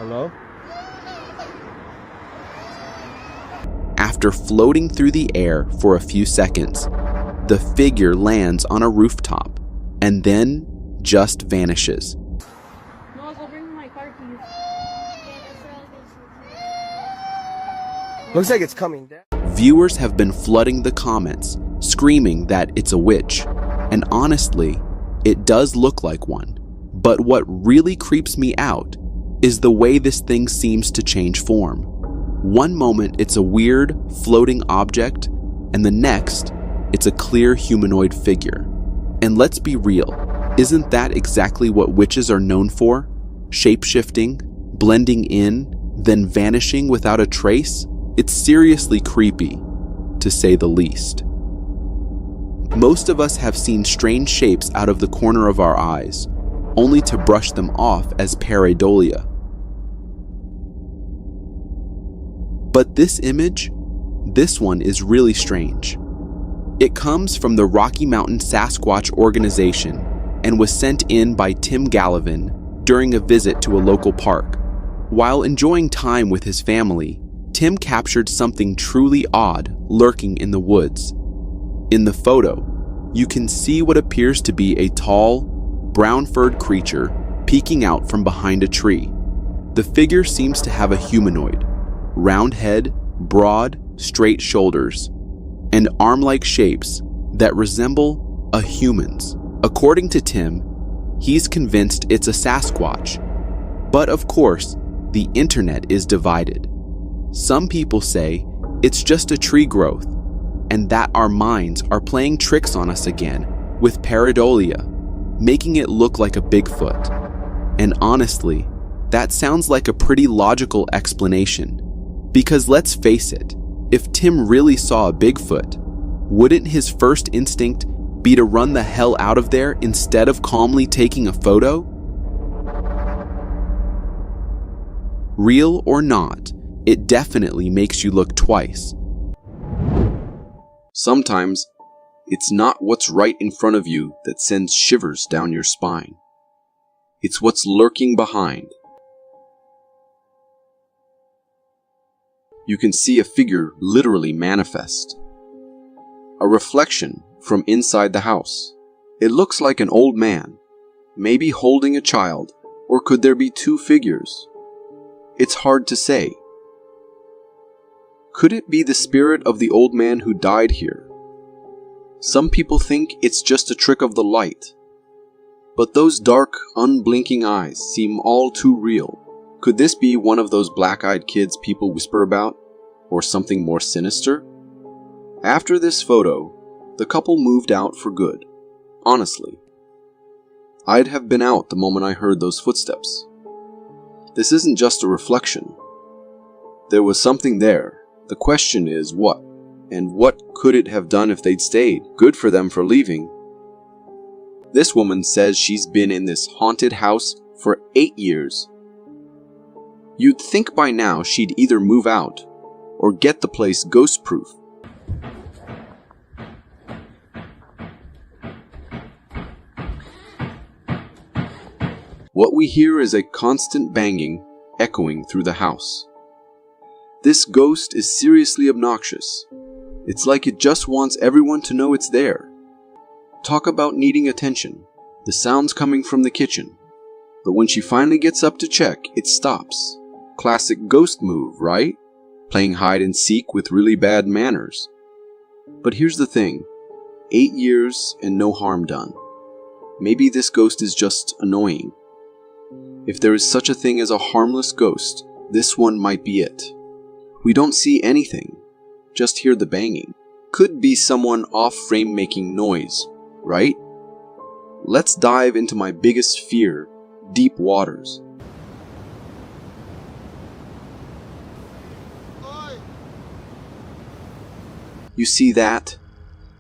Hello? After floating through the air for a few seconds, the figure lands on a rooftop and then just vanishes. No, go bring my car keys. Looks like it's coming down. Viewers have been flooding the comments, screaming that it's a witch. And honestly, it does look like one. But what really creeps me out is the way this thing seems to change form. One moment it's a weird, floating object, and the next, it's a clear humanoid figure. And let's be real, isn't that exactly what witches are known for? Shape-shifting, blending in, then vanishing without a trace? It's seriously creepy, to say the least. Most of us have seen strange shapes out of the corner of our eyes, only to brush them off as pareidolia. But this image, this one is really strange. It comes from the Rocky Mountain Sasquatch organization and was sent in by Tim Gallivan during a visit to a local park. While enjoying time with his family, Tim captured something truly odd lurking in the woods. In the photo, you can see what appears to be a tall, brown-furred creature peeking out from behind a tree. The figure seems to have a humanoid, round head, broad, straight shoulders, and arm-like shapes that resemble a human's. According to Tim, he's convinced it's a Sasquatch. But of course, the internet is divided. Some people say it's just a tree growth, and that our minds are playing tricks on us again with pareidolia, making it look like a Bigfoot. And honestly, that sounds like a pretty logical explanation. Because let's face it, if Tim really saw a Bigfoot, wouldn't his first instinct be to run the hell out of there instead of calmly taking a photo? Real or not, it definitely makes you look twice. Sometimes, it's not what's right in front of you that sends shivers down your spine. It's what's lurking behind. You can see a figure literally manifest. A reflection from inside the house. It looks like an old man, maybe holding a child, or could there be two figures? It's hard to say. Could it be the spirit of the old man who died here? Some people think it's just a trick of the light. But those dark, unblinking eyes seem all too real. Could this be one of those black-eyed kids people whisper about? Or something more sinister? After this photo, the couple moved out for good. Honestly, I'd have been out the moment I heard those footsteps. This isn't just a reflection. There was something there. The question is what? And what could it have done if they'd stayed? Good for them for leaving. This woman says she's been in this haunted house for 8 years. You'd think by now she'd either move out or get the place ghost-proof. What we hear is a constant banging echoing through the house. This ghost is seriously obnoxious. It's like it just wants everyone to know it's there. Talk about needing attention. The sound's coming from the kitchen. But when she finally gets up to check, it stops. Classic ghost move, right? Playing hide and seek with really bad manners. But here's the thing. 8 years and no harm done. Maybe this ghost is just annoying. If there is such a thing as a harmless ghost, this one might be it. We don't see anything, just hear the banging. Could be someone off-frame making noise, right? Let's dive into my biggest fear, deep waters. You see that?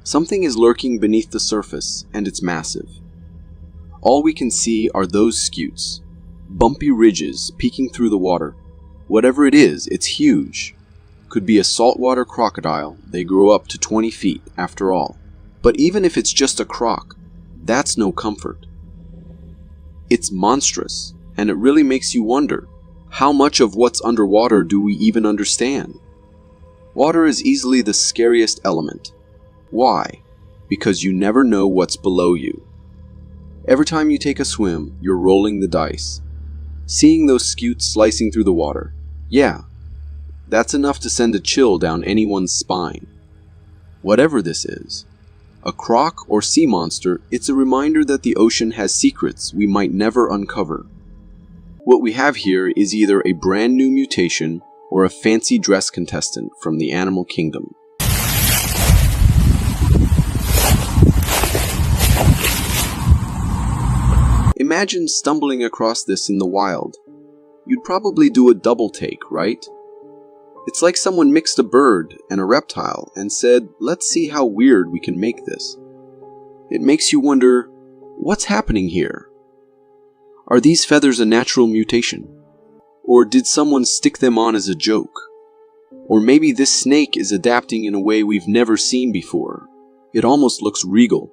Something is lurking beneath the surface, and it's massive. All we can see are those scutes, bumpy ridges peeking through the water. Whatever it is, it's huge. Could be a saltwater crocodile. They grow up to 20 feet, after all. But even if it's just a croc, that's no comfort. It's monstrous, and it really makes you wonder, How much of what's underwater do we even understand? Water is easily the scariest element. Why? Because you never know what's below you. Every time you take a swim, you're rolling the dice. Seeing those scutes slicing through the water, yeah, that's enough to send a chill down anyone's spine. Whatever this is, a croc or sea monster, it's a reminder that the ocean has secrets we might never uncover. What we have here is either a brand new mutation or a fancy dress contestant from the animal kingdom. Imagine stumbling across this in the wild. You'd probably do a double take, right? It's like someone mixed a bird and a reptile and said, let's see how weird we can make this. It makes you wonder, what's happening here? Are these feathers a natural mutation? Or did someone stick them on as a joke? Or maybe this snake is adapting in a way we've never seen before. It almost looks regal,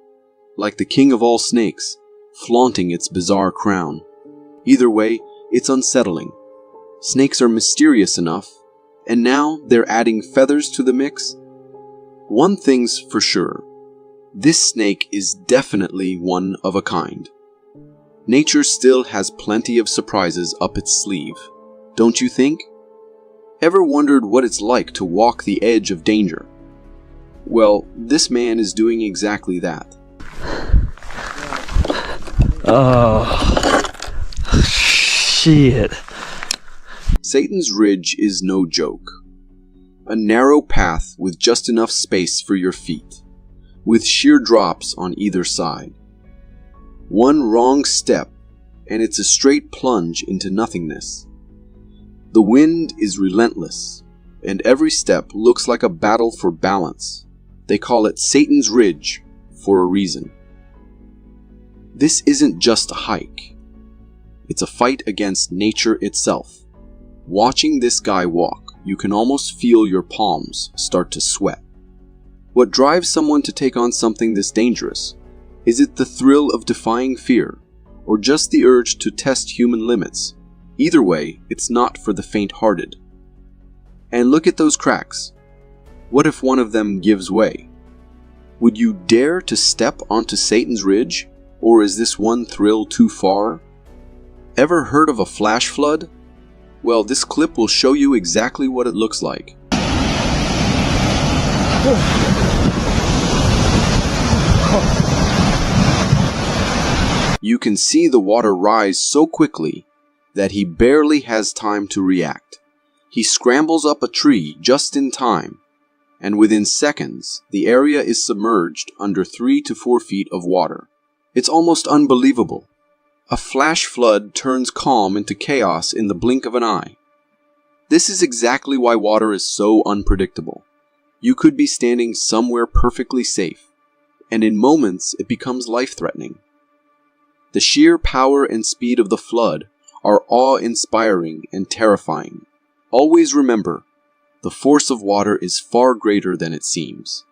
like the king of all snakes, flaunting its bizarre crown. Either way, it's unsettling. Snakes are mysterious enough, and now they're adding feathers to the mix. One thing's for sure, this snake is definitely one of a kind. Nature still has plenty of surprises up its sleeve, don't you think? Ever wondered what it's like to walk the edge of danger? Well, this man is doing exactly that. Oh, shit. Satan's Ridge is no joke. A narrow path with just enough space for your feet, with sheer drops on either side. One wrong step, and it's a straight plunge into nothingness. The wind is relentless, and every step looks like a battle for balance. They call it Satan's Ridge for a reason. This isn't just a hike. It's a fight against nature itself. Watching this guy walk, you can almost feel your palms start to sweat. What drives someone to take on something this dangerous? Is it the thrill of defying fear, or just the urge to test human limits? Either way, it's not for the faint-hearted. And look at those cracks. What if one of them gives way? Would you dare to step onto Satan's Ridge? Or is this one thrill too far? Ever heard of a flash flood? Well, this clip will show you exactly what it looks like. You can see the water rise so quickly that he barely has time to react. He scrambles up a tree just in time, and within seconds, the area is submerged under 3 to 4 feet of water. It's almost unbelievable. A flash flood turns calm into chaos in the blink of an eye. This is exactly why water is so unpredictable. You could be standing somewhere perfectly safe, and in moments it becomes life-threatening. The sheer power and speed of the flood are awe-inspiring and terrifying. Always remember, the force of water is far greater than it seems.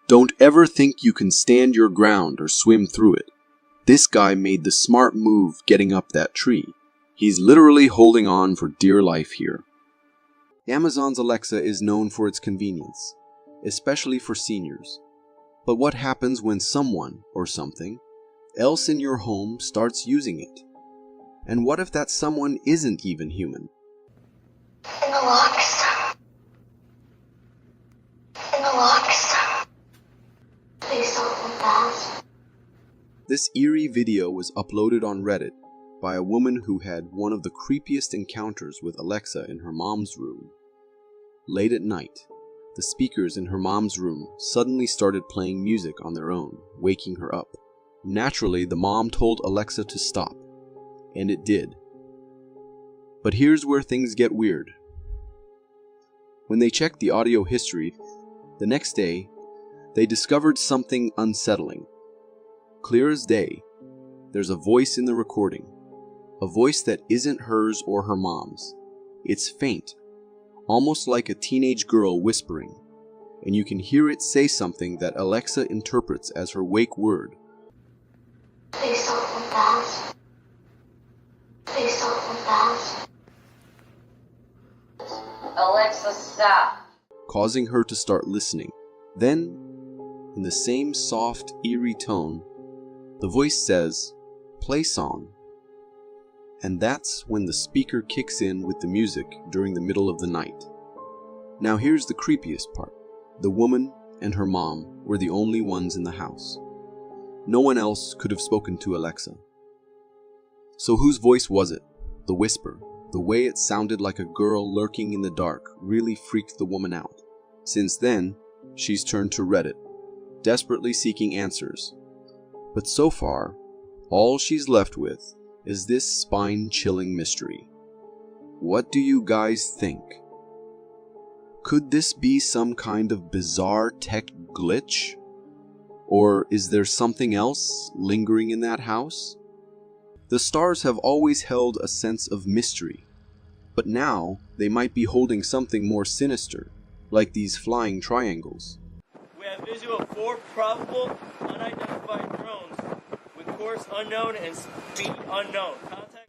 Don't ever think you can stand your ground or swim through it. This guy made the smart move getting up that tree. He's literally holding on for dear life here. Amazon's Alexa is known for its convenience, especially for seniors. But what happens when someone, or something, else in your home starts using it? And what if that someone isn't even human? In the locks. In the locks. Please don't look fast. This eerie video was uploaded on Reddit by a woman who had one of the creepiest encounters with Alexa in her mom's room. Late at night, the speakers in her mom's room suddenly started playing music on their own, waking her up. Naturally, the mom told Alexa to stop, and it did. But here's where things get weird. When they checked the audio history, the next day, they discovered something unsettling. Clear as day, there's a voice in the recording. A voice that isn't hers or her mom's. It's faint, almost like a teenage girl whispering, and you can hear it say something that Alexa interprets as her wake word. Please don't look fast. Please don't look fast. Alexa, stop. causing her to start listening. Then, in the same soft, eerie tone, the voice says, "Play song." And that's when the speaker kicks in with the music during the middle of the night. Now here's the creepiest part. The woman and her mom were the only ones in the house. No one else could have spoken to Alexa. So whose voice was it? The whisper, the way it sounded like a girl lurking in the dark, really freaked the woman out. Since then, she's turned to Reddit, desperately seeking answers. But so far, all she's left with is this spine-chilling mystery. What do you guys think? Could this be some kind of bizarre tech glitch? Or is there something else lingering in that house? The stars have always held a sense of mystery, but now they might be holding something more sinister, like these flying triangles. We have visual of 4 probable unidentified drones with course unknown and speed unknown.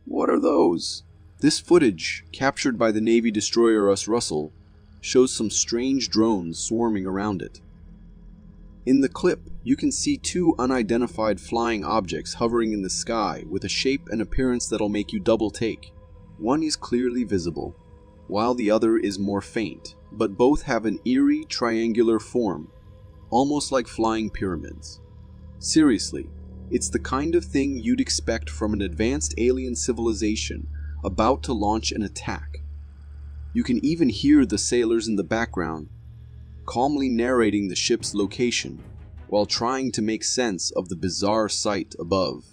What are those? This footage, captured by the Navy destroyer US Russell, shows some strange drones swarming around it. In the clip, you can see 2 unidentified flying objects hovering in the sky with a shape and appearance that'll make you double take. One is clearly visible, while the other is more faint, but both have an eerie triangular form, almost like flying pyramids. Seriously, it's the kind of thing you'd expect from an advanced alien civilization about to launch an attack. You can even hear the sailors in the background calmly narrating the ship's location while trying to make sense of the bizarre sight above.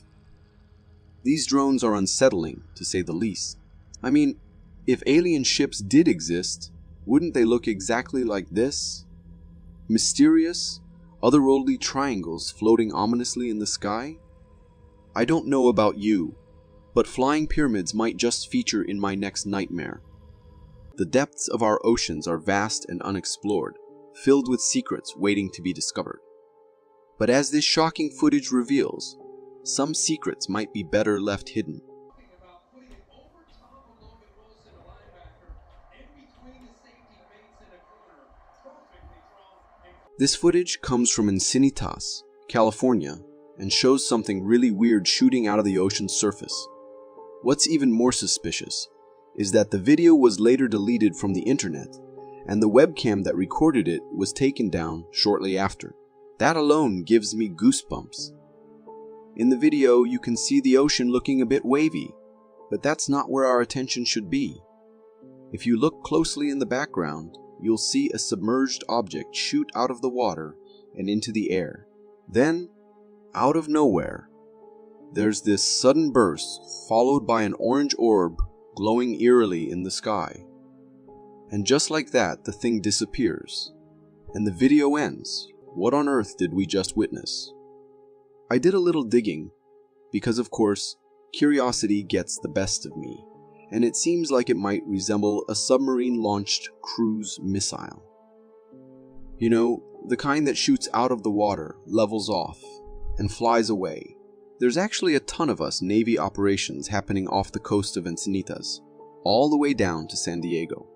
These drones are unsettling, to say the least. I mean, if alien ships did exist, wouldn't they look exactly like this? Mysterious, otherworldly triangles floating ominously in the sky? I don't know about you, but flying pyramids might just feature in my next nightmare. The depths of our oceans are vast and unexplored, filled with secrets waiting to be discovered. But as this shocking footage reveals, some secrets might be better left hidden. This footage comes from Encinitas, California, and shows something really weird shooting out of the ocean's surface. What's even more suspicious is that the video was later deleted from the internet, and the webcam that recorded it was taken down shortly after. That alone gives me goosebumps. In the video, you can see the ocean looking a bit wavy, but that's not where our attention should be. If you look closely in the background, you'll see a submerged object shoot out of the water and into the air. Then, out of nowhere, there's this sudden burst followed by an orange orb glowing eerily in the sky. And just like that, the thing disappears, and the video ends. What on earth did we just witness? I did a little digging, because of course, curiosity gets the best of me, and it seems like it might resemble a submarine-launched cruise missile. You know, the kind that shoots out of the water, levels off, and flies away. There's actually a ton of us Navy operations happening off the coast of Encinitas, all the way down to San Diego.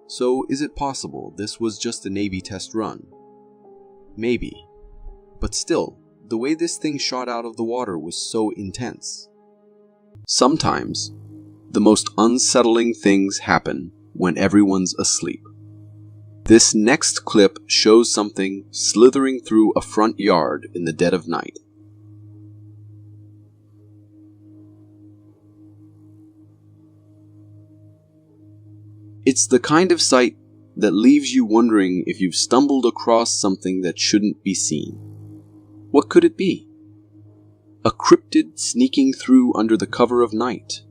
So is it possible this was just a Navy test run? Maybe. But still, the way this thing shot out of the water was so intense. Sometimes, the most unsettling things happen when everyone's asleep. This next clip shows something slithering through a front yard in the dead of night. It's the kind of sight that leaves you wondering if you've stumbled across something that shouldn't be seen. What could it be? A cryptid sneaking through under the cover of night?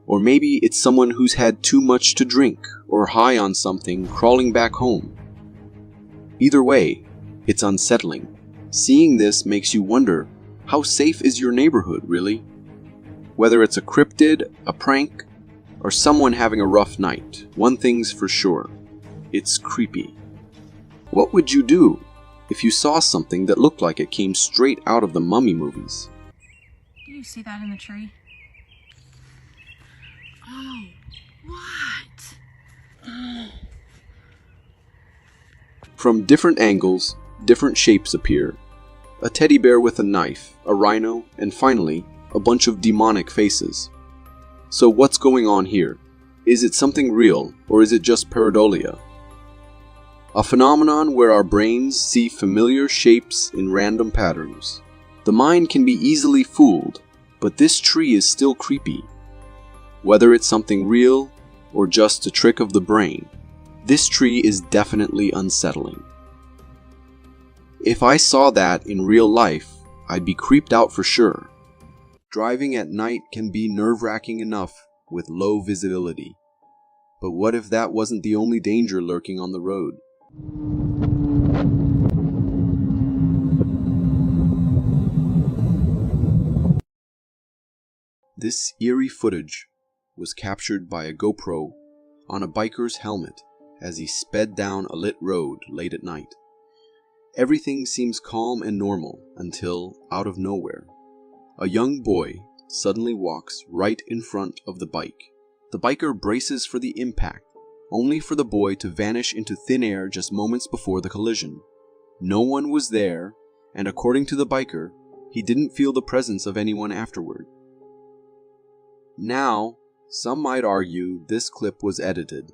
Or maybe it's someone who's had too much to drink or high on something crawling back home. Either way, it's unsettling. Seeing this makes you wonder, how safe is your neighborhood, really? Whether it's a cryptid, a prank, or someone having a rough night, one thing's for sure, it's creepy. What would you do if you saw something that looked like it came straight out of the Mummy movies? Do you see that in the tree? Oh, what? From different angles, different shapes appear. A teddy bear with a knife, a rhino, and finally, a bunch of demonic faces. So what's going on here? Is it something real, or is it just pareidolia? A phenomenon where our brains see familiar shapes in random patterns. The mind can be easily fooled, but this tree is still creepy. Whether it's something real, or just a trick of the brain, this tree is definitely unsettling. If I saw that in real life, I'd be creeped out for sure. Driving at night can be nerve-wracking enough with low visibility. But what if that wasn't the only danger lurking on the road? This eerie footage was captured by a GoPro on a biker's helmet as he sped down a lit road late at night. Everything seems calm and normal until, out of nowhere, a young boy suddenly walks right in front of the bike. The biker braces for the impact, only for the boy to vanish into thin air just moments before the collision. No one was there, and according to the biker, he didn't feel the presence of anyone afterward. Now, some might argue this clip was edited,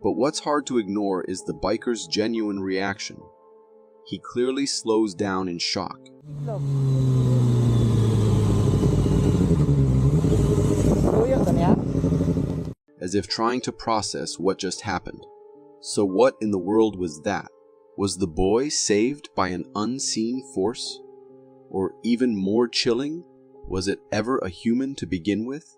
but what's hard to ignore is the biker's genuine reaction. He clearly slows down in shock. As if trying to process what just happened. So what in the world was that? Was the boy saved by an unseen force? Or even more chilling, was it ever a human to begin with?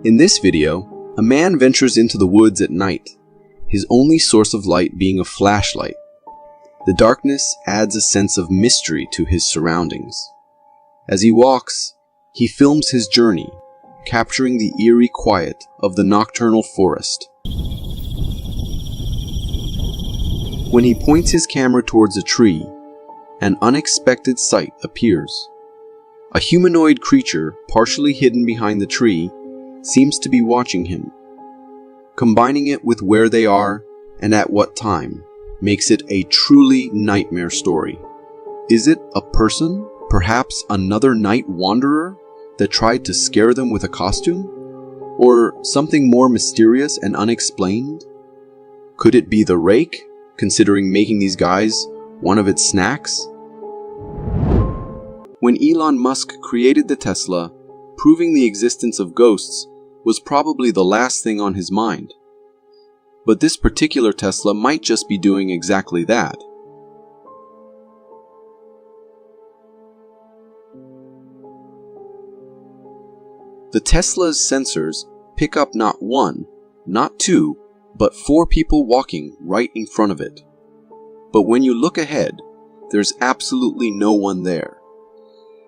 In this video, a man ventures into the woods at night, his only source of light being a flashlight. The darkness adds a sense of mystery to his surroundings. As he walks, he films his journey, capturing the eerie quiet of the nocturnal forest. When he points his camera towards a tree, an unexpected sight appears. A humanoid creature, partially hidden behind the tree, seems to be watching him. Combining it with where they are and at what time makes it a truly nightmare story. Is it a person, perhaps another night wanderer, that tried to scare them with a costume? Or something more mysterious and unexplained? Could it be the rake, considering making these guys one of its snacks? When Elon Musk created the Tesla, proving the existence of ghosts was probably the last thing on his mind. But this particular Tesla might just be doing exactly that. The Tesla's sensors pick up not one, not two, but 4 people walking right in front of it. But when you look ahead, there's absolutely no one there.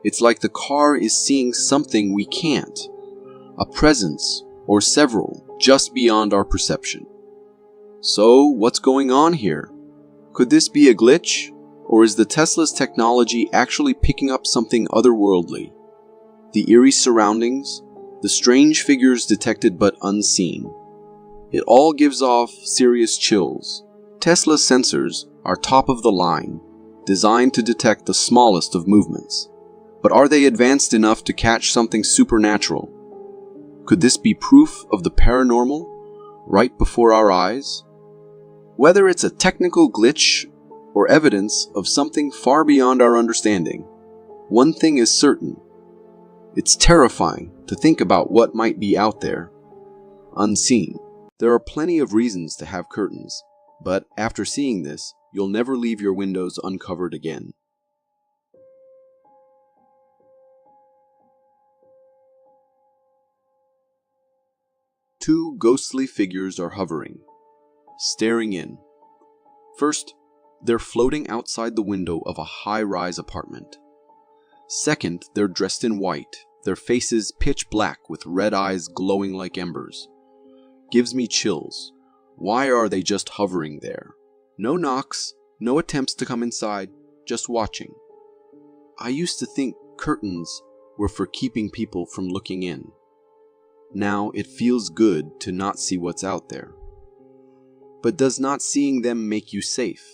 It's like the car is seeing something we can't, a presence or several just beyond our perception. So, what's going on here? Could this be a glitch, or is the Tesla's technology actually picking up something otherworldly? The eerie surroundings, the strange figures detected but unseen. It all gives off serious chills. Tesla's sensors are top of the line, designed to detect the smallest of movements. But are they advanced enough to catch something supernatural? Could this be proof of the paranormal right before our eyes? Whether it's a technical glitch or evidence of something far beyond our understanding, one thing is certain. It's terrifying to think about what might be out there, unseen. There are plenty of reasons to have curtains, but after seeing this, you'll never leave your windows uncovered again. Two ghostly figures are hovering, staring in. First, they're floating outside the window of a high-rise apartment. Second, they're dressed in white, their faces pitch black with red eyes glowing like embers. Gives me chills. Why are they just hovering there? No knocks, no attempts to come inside, just watching. I used to think curtains were for keeping people from looking in. Now it feels good to not see what's out there. But does not seeing them make you safe?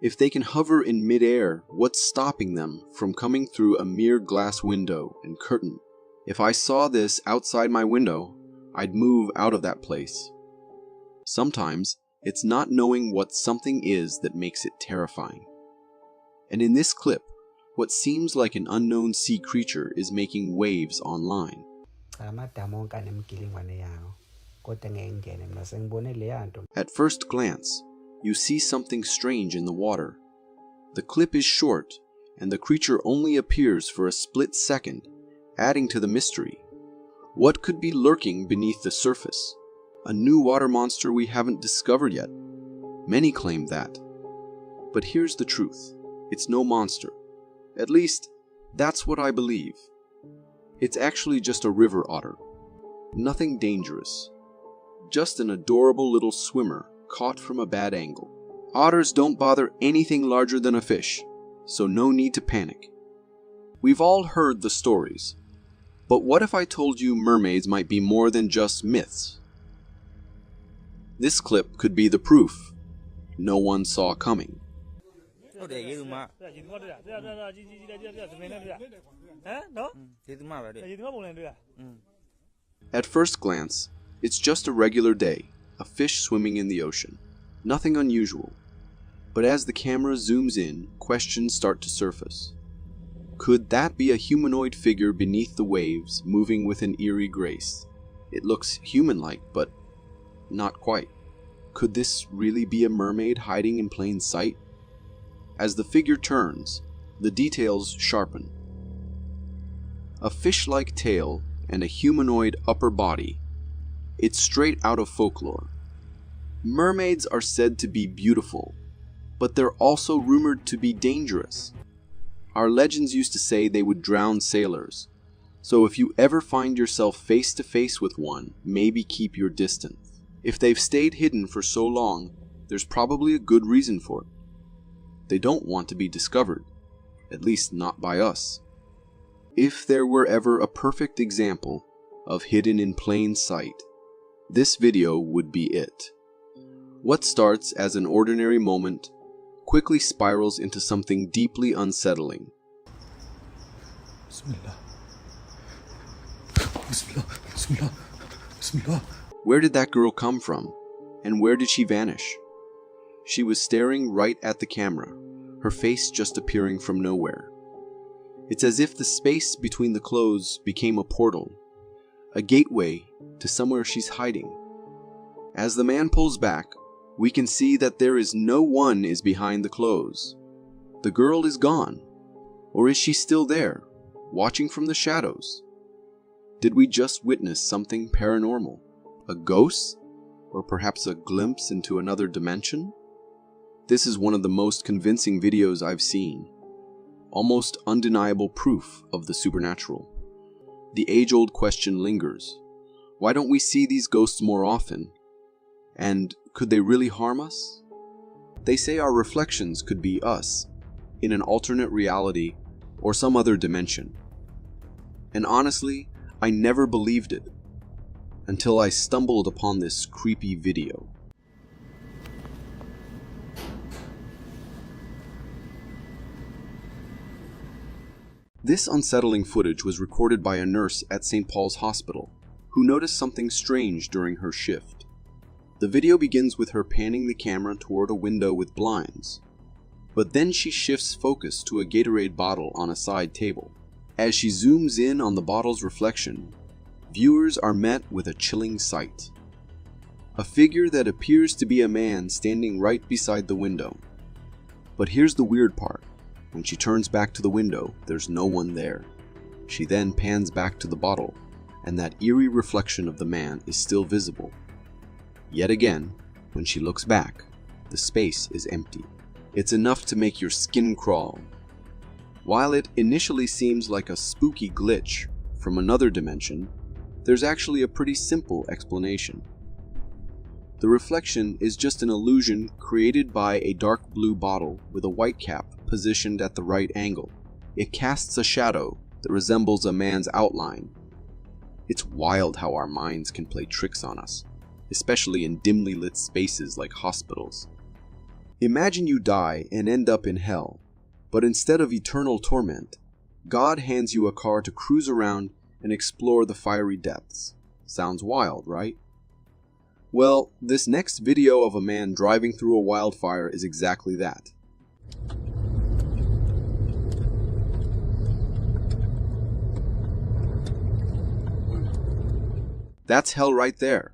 If they can hover in midair, what's stopping them from coming through a mere glass window and curtain? If I saw this outside my window, I'd move out of that place. Sometimes, it's not knowing what something is that makes it terrifying. And in this clip, what seems like an unknown sea creature is making waves online. At first glance, you see something strange in the water. The clip is short, and the creature only appears for a split second, adding to the mystery. What could be lurking beneath the surface? A new water monster we haven't discovered yet. Many claim that. But here's the truth. It's no monster. At least, that's what I believe. It's actually just a river otter. Nothing dangerous. Just an adorable little swimmer caught from a bad angle. Otters don't bother anything larger than a fish, so no need to panic. We've all heard the stories. But what if I told you mermaids might be more than just myths? This clip could be the proof no one saw coming. At first glance, it's just a regular day, a fish swimming in the ocean. Nothing unusual. But as the camera zooms in, questions start to surface. Could that be a humanoid figure beneath the waves, moving with an eerie grace? It looks human-like, but not quite. Could this really be a mermaid hiding in plain sight? As the figure turns, the details sharpen. A fish-like tail and a humanoid upper body. It's straight out of folklore. Mermaids are said to be beautiful, but they're also rumored to be dangerous. Our legends used to say they would drown sailors, so if you ever find yourself face to face with one, maybe keep your distance. If they've stayed hidden for so long, there's probably a good reason for it. They don't want to be discovered, at least not by us. If there were ever a perfect example of hidden in plain sight, this video would be it. What starts as an ordinary moment quickly spirals into something deeply unsettling. Bismillah. Bismillah. Bismillah. Bismillah. Where did that girl come from? And where did she vanish? She was staring right at the camera, her face just appearing from nowhere. It's as if the space between the clothes became a portal, a gateway to somewhere she's hiding. As the man pulls back, we can see that there is no one is behind the clothes. The girl is gone. Or is she still there, watching from the shadows? Did we just witness something paranormal? A ghost? Or perhaps a glimpse into another dimension? This is one of the most convincing videos I've seen. Almost undeniable proof of the supernatural. The age-old question lingers. Why don't we see these ghosts more often? And could they really harm us? They say our reflections could be us, in an alternate reality or some other dimension. And honestly, I never believed it, until I stumbled upon this creepy video. This unsettling footage was recorded by a nurse at St. Paul's Hospital, who noticed something strange during her shift. The video begins with her panning the camera toward a window with blinds, but then she shifts focus to a Gatorade bottle on a side table. As she zooms in on the bottle's reflection, viewers are met with a chilling sight. A figure that appears to be a man standing right beside the window. But here's the weird part. When she turns back to the window, there's no one there. She then pans back to the bottle, and that eerie reflection of the man is still visible. Yet again, when she looks back, the space is empty. It's enough to make your skin crawl. While it initially seems like a spooky glitch from another dimension, there's actually a pretty simple explanation. The reflection is just an illusion created by a dark blue bottle with a white cap positioned at the right angle. It casts a shadow that resembles a man's outline. It's wild how our minds can play tricks on us. especially in dimly lit spaces like hospitals. Imagine you die and end up in hell, but instead of eternal torment, God hands you a car to cruise around and explore the fiery depths. Sounds wild, right? Well, this next video of a man driving through a wildfire is exactly that. That's hell right there.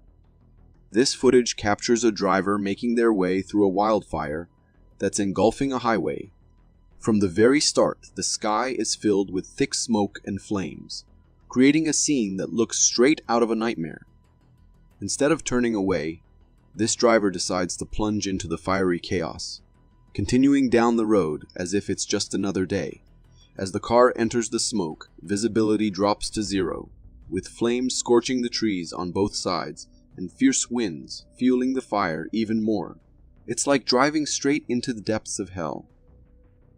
This footage captures a driver making their way through a wildfire that's engulfing a highway. From the very start, the sky is filled with thick smoke and flames, creating a scene that looks straight out of a nightmare. Instead of turning away, this driver decides to plunge into the fiery chaos, continuing down the road as if it's just another day. As the car enters the smoke, visibility drops to zero, with flames scorching the trees on both sides and fierce winds fueling the fire even more. It's like driving straight into the depths of hell.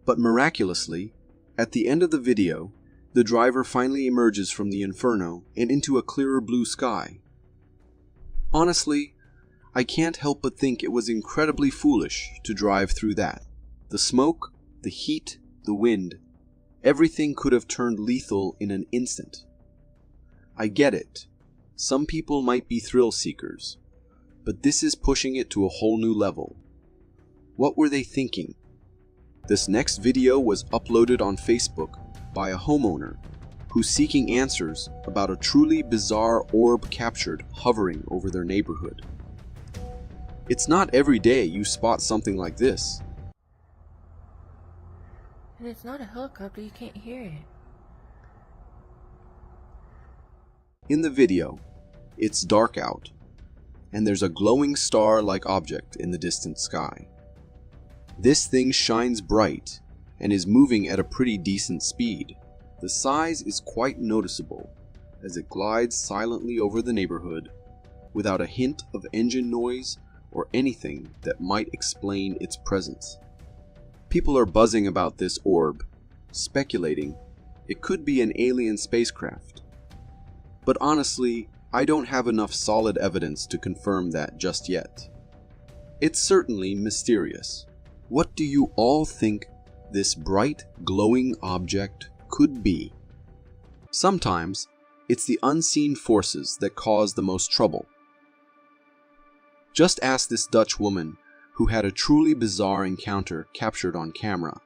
But miraculously, at the end of the video, the driver finally emerges from the inferno and into a clearer blue sky. Honestly, I can't help but think it was incredibly foolish to drive through that. The smoke, the heat, the wind, everything could have turned lethal in an instant. I get it. Some people might be thrill seekers, but this is pushing it to a whole new level. What were they thinking? This next video was uploaded on Facebook by a homeowner who's seeking answers about a truly bizarre orb captured hovering over their neighborhood. It's not every day you spot something like this. And it's not a helicopter, you can't hear it. In the video, it's dark out, and there's a glowing star-like object in the distant sky. This thing shines bright and is moving at a pretty decent speed. The size is quite noticeable as it glides silently over the neighborhood without a hint of engine noise or anything that might explain its presence. People are buzzing about this orb, speculating it could be an alien spacecraft. But honestly, I don't have enough solid evidence to confirm that just yet. It's certainly mysterious. What do you all think this bright, glowing object could be? Sometimes, it's the unseen forces that cause the most trouble. Just ask this Dutch woman who had a truly bizarre encounter captured on camera.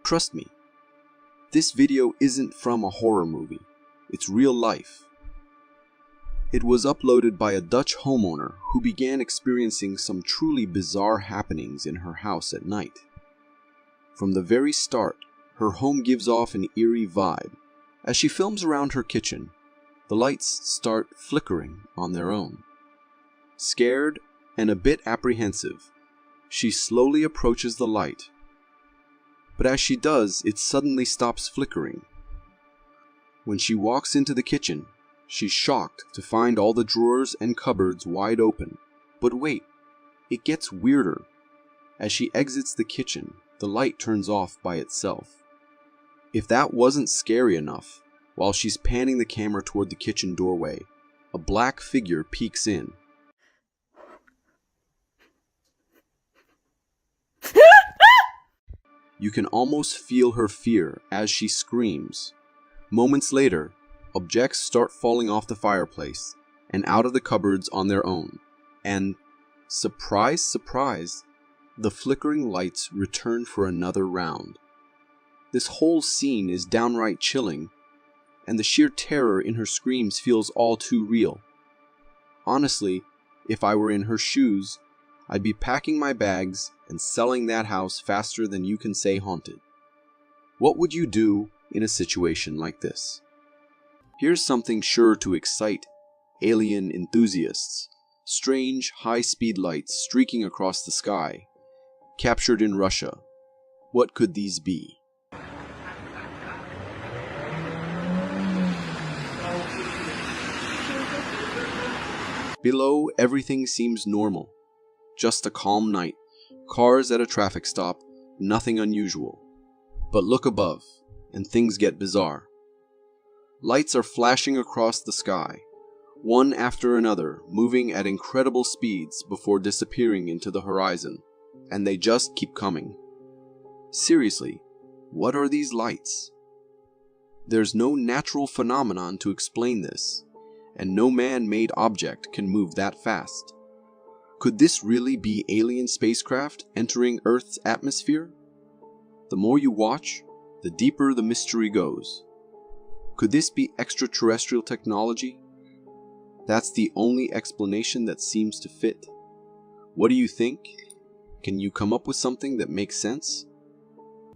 Trust me, this video isn't from a horror movie. It's real life. It was uploaded by a Dutch homeowner who began experiencing some truly bizarre happenings in her house at night. From the very start, her home gives off an eerie vibe. As she films around her kitchen, the lights start flickering on their own. Scared and a bit apprehensive, she slowly approaches the light. But as she does, it suddenly stops flickering. When she walks into the kitchen, she's shocked to find all the drawers and cupboards wide open. But wait, it gets weirder. As she exits the kitchen, the light turns off by itself. If that wasn't scary enough, while she's panning the camera toward the kitchen doorway, a black figure peeks in. You can almost feel her fear as she screams. Moments later, objects start falling off the fireplace and out of the cupboards on their own. And, surprise, surprise, the flickering lights return for another round. This whole scene is downright chilling, and the sheer terror in her screams feels all too real. Honestly, if I were in her shoes, I'd be packing my bags and selling that house faster than you can say haunted. What would you do in a situation like this? Here's something sure to excite alien enthusiasts. Strange, high-speed lights streaking across the sky. Captured in Russia. What could these be? Below, everything seems normal. Just a calm night, cars at a traffic stop, nothing unusual. But look above, and things get bizarre. Lights are flashing across the sky, one after another, moving at incredible speeds before disappearing into the horizon, and they just keep coming. Seriously, what are these lights? There's no natural phenomenon to explain this, and no man-made object can move that fast. Could this really be alien spacecraft entering Earth's atmosphere? The more you watch, the deeper the mystery goes. Could this be extraterrestrial technology? That's the only explanation that seems to fit. What do you think? Can you come up with something that makes sense?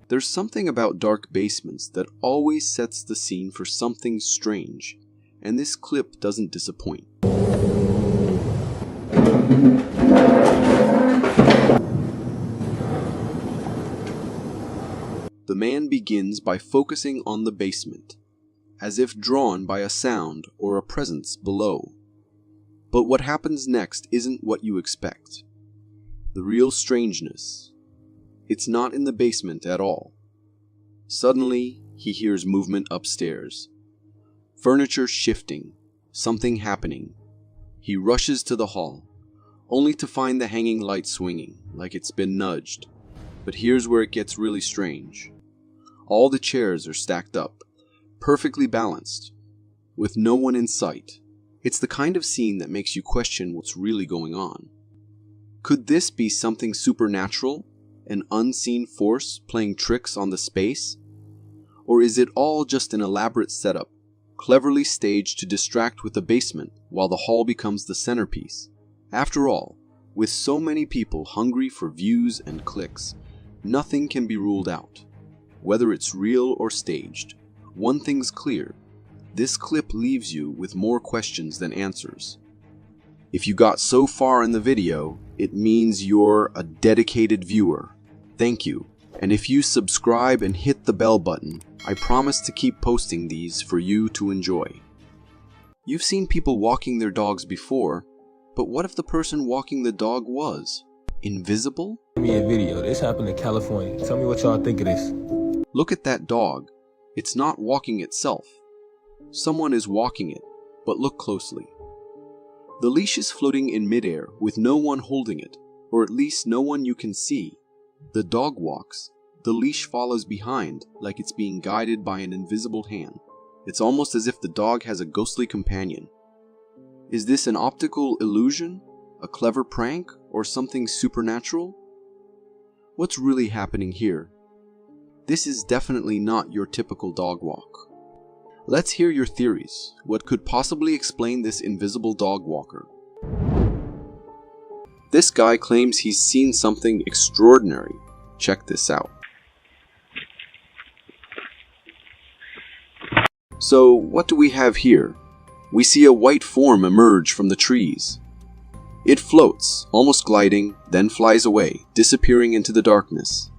There's something about dark basements that always sets the scene for something strange, and this clip doesn't disappoint. The man begins by focusing on the basement, as if drawn by a sound or a presence below. But what happens next isn't what you expect. The real strangeness. It's not in the basement at all. Suddenly, he hears movement upstairs. Furniture shifting, something happening. He rushes to the hall, only to find the hanging light swinging, like it's been nudged. But here's where it gets really strange. All the chairs are stacked up, perfectly balanced, with no one in sight. It's the kind of scene that makes you question what's really going on. Could this be something supernatural, an unseen force playing tricks on the space? Or is it all just an elaborate setup, cleverly staged to distract with the basement while the hall becomes the centerpiece? After all, with so many people hungry for views and clicks, nothing can be ruled out. Whether it's real or staged, one thing's clear. This clip leaves you with more questions than answers. If you got so far in the video, it means you're a dedicated viewer. Thank you. And if you subscribe and hit the bell button, I promise to keep posting these for you to enjoy. You've seen people walking their dogs before, but what if the person walking the dog was invisible? Give me a video. This happened in California. Tell me what y'all think of this. Look at that dog. It's not walking itself. Someone is walking it, but look closely. The leash is floating in midair with no one holding it, or at least no one you can see. The dog walks. The leash follows behind, like it's being guided by an invisible hand. It's almost as if the dog has a ghostly companion. Is this an optical illusion, a clever prank, or something supernatural? What's really happening here? This is definitely not your typical dog walk. Let's hear your theories. What could possibly explain this invisible dog walker? This guy claims he's seen something extraordinary. Check this out. So, what do we have here? We see a white form emerge from the trees. It floats, almost gliding, then flies away, disappearing into the darkness.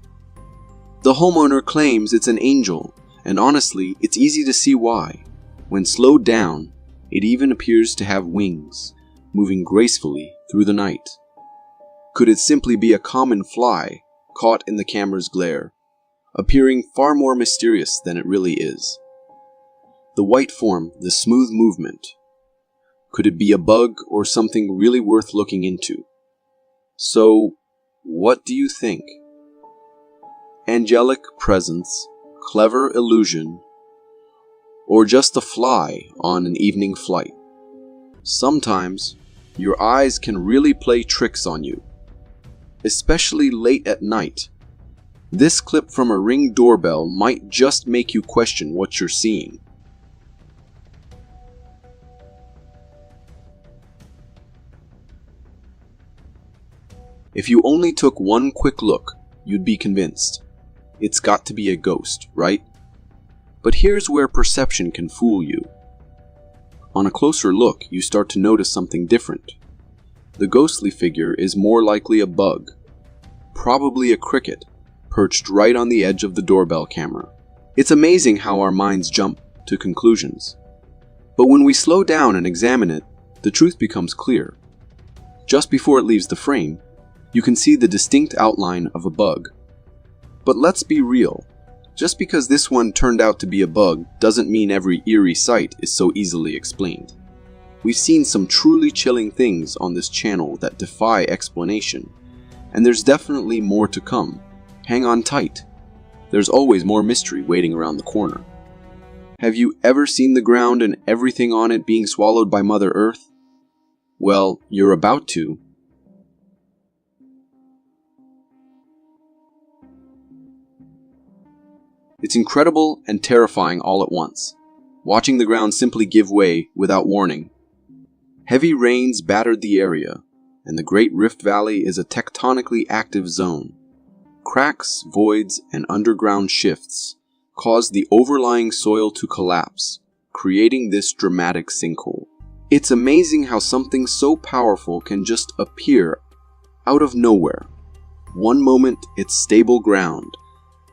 The homeowner claims it's an angel, and honestly, it's easy to see why. When slowed down, it even appears to have wings, moving gracefully through the night. Could it simply be a common fly, caught in the camera's glare, appearing far more mysterious than it really is? The white form, the smooth movement. Could it be a bug or something really worth looking into? So, what do you think? Angelic presence, clever illusion, or just a fly on an evening flight? Sometimes, your eyes can really play tricks on you, especially late at night. This clip from a Ring doorbell might just make you question what you're seeing. If you only took one quick look, you'd be convinced. It's got to be a ghost, right? But here's where perception can fool you. On a closer look, you start to notice something different. The ghostly figure is more likely a bug, probably a cricket, perched right on the edge of the doorbell camera. It's amazing how our minds jump to conclusions. But when we slow down and examine it, the truth becomes clear. Just before it leaves the frame, you can see the distinct outline of a bug. But let's be real. Just because this one turned out to be a bug doesn't mean every eerie sight is so easily explained. We've seen some truly chilling things on this channel that defy explanation, and there's definitely more to come. Hang on tight. There's always more mystery waiting around the corner. Have you ever seen the ground and everything on it being swallowed by Mother Earth? Well, you're about to. It's incredible and terrifying all at once, watching the ground simply give way without warning. Heavy rains battered the area, and the Great Rift Valley is a tectonically active zone. Cracks, voids, and underground shifts caused the overlying soil to collapse, creating this dramatic sinkhole. It's amazing how something so powerful can just appear out of nowhere. One moment it's stable ground,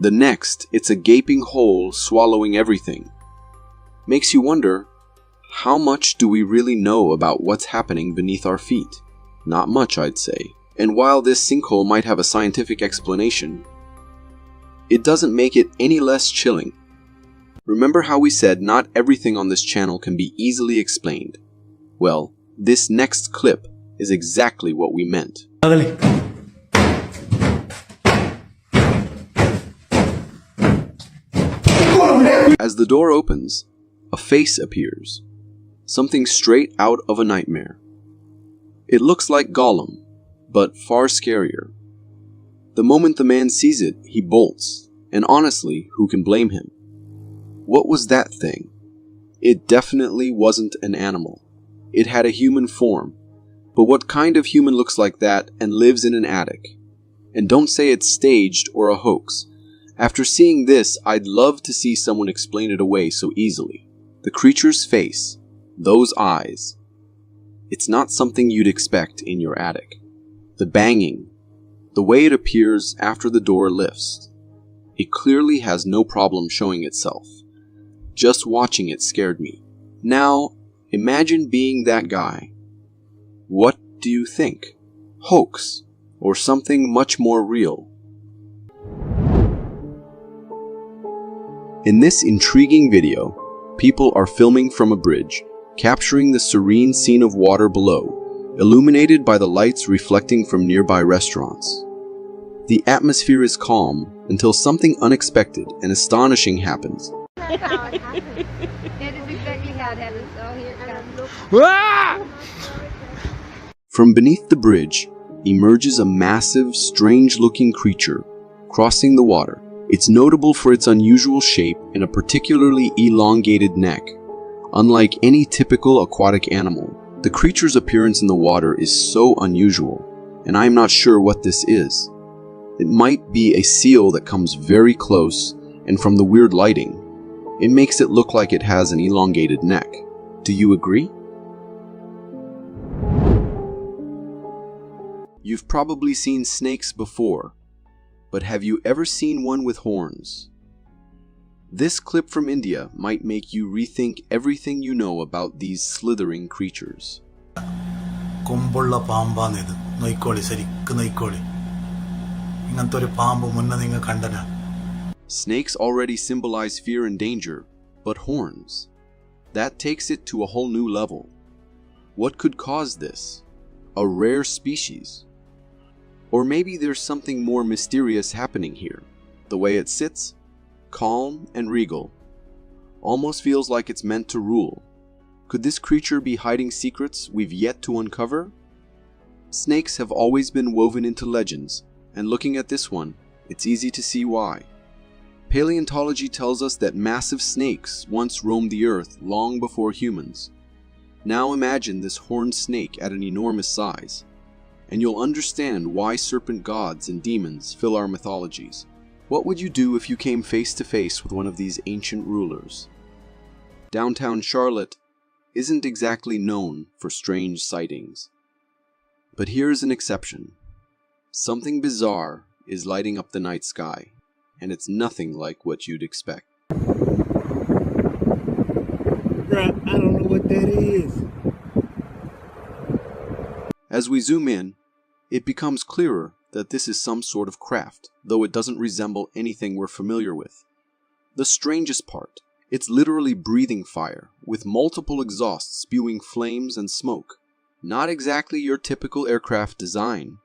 the next it's a gaping hole swallowing everything. Makes you wonder, how much do we really know about what's happening beneath our feet? Not much, I'd say. And while this sinkhole might have a scientific explanation, it doesn't make it any less chilling. Remember how we said not everything on this channel can be easily explained? Well, this next clip is exactly what we meant. As the door opens, a face appears. Something straight out of a nightmare. It looks like Gollum, but far scarier. The moment the man sees it, he bolts, and honestly, who can blame him? What was that thing? It definitely wasn't an animal. It had a human form, but what kind of human looks like that and lives in an attic? And don't say it's staged or a hoax. After seeing this, I'd love to see someone explain it away so easily. The creature's face, those eyes. It's not something you'd expect in your attic. The banging, the way it appears after the door lifts. It clearly has no problem showing itself. Just watching it scared me. Now, imagine being that guy. What do you think? Hoax, or something much more real? In this intriguing video, people are filming from a bridge, capturing the serene scene of water below, illuminated by the lights reflecting from nearby restaurants. The atmosphere is calm until something unexpected and astonishing happens. That's how it happens. That is exactly how it happens. So here it comes. From beneath the bridge emerges a massive, strange-looking creature crossing the water. It's notable for its unusual shape and a particularly elongated neck. Unlike any typical aquatic animal, the creature's appearance in the water is so unusual, and I'm not sure what this is. It might be a seal that comes very close, and from the weird lighting, it makes it look like it has an elongated neck. Do you agree? You've probably seen snakes before, but have you ever seen one with horns? This clip from India might make you rethink everything you know about these slithering creatures. Snakes already symbolize fear and danger, but horns? That takes it to a whole new level. What could cause this? A rare species? Or maybe there's something more mysterious happening here. The way it sits, calm and regal, almost feels like it's meant to rule. Could this creature be hiding secrets we've yet to uncover? Snakes have always been woven into legends, and looking at this one, it's easy to see why. Paleontology tells us that massive snakes once roamed the earth long before humans. Now imagine this horned snake at an enormous size, and you'll understand why serpent gods and demons fill our mythologies. What would you do if you came face to face with one of these ancient rulers? Downtown Charlotte isn't exactly known for strange sightings. But here's an exception. Something bizarre is lighting up the night sky, and it's nothing like what you'd expect. Bruh, I don't know what that is. As we zoom in, it becomes clearer that this is some sort of craft, though it doesn't resemble anything we're familiar with. The strangest part, it's literally breathing fire, with multiple exhausts spewing flames and smoke. Not exactly your typical aircraft design.